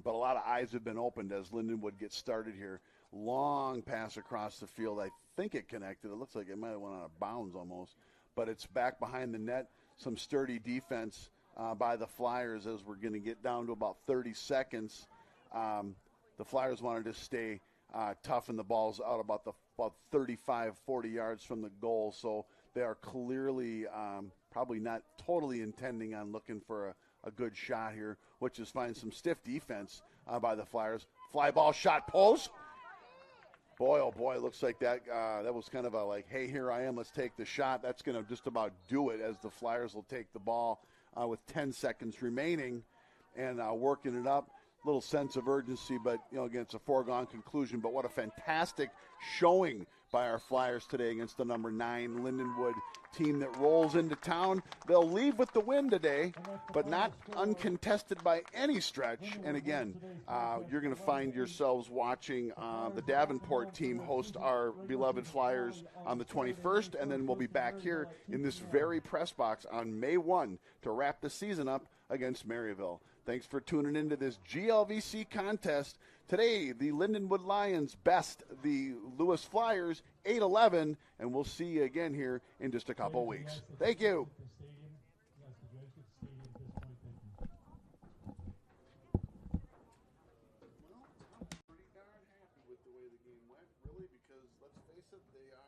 But a lot of eyes have been opened as Lindenwood gets started here. Long pass across the field. I think it connected. It looks like it might have went out of bounds almost. But it's back behind the net. Some sturdy defense by the Flyers as we're going to get down to about 30 seconds. The Flyers wanted to stay tough, and the ball's out about 35, 40 yards from the goal. So they are clearly probably not totally intending on looking for a good shot here, which is fine. Some stiff defense by the Flyers. Fly ball shot post. Boy, oh boy, it looks like that was kind of a like, hey, here I am, let's take the shot. That's going to just about do it as the Flyers will take the ball with 10 seconds remaining and working it up. Little sense of urgency, but, again, it's a foregone conclusion. But what a fantastic showing by our Flyers today against the number 9 Lindenwood team that rolls into town. They'll leave with the win today, but not uncontested by any stretch. And again, you're going to find yourselves watching the Davenport team host our beloved Flyers on the 21st, and then we'll be back here in this very press box on May 1 to wrap the season up against Maryville. Thanks for tuning into this GLVC contest. Today, the Lindenwood Lions best the Lewis Flyers 8-11, and we'll see you again here in just a couple of weeks. Thank you. Well, I'm pretty darn happy with the way the game went, really, because let's face it, they are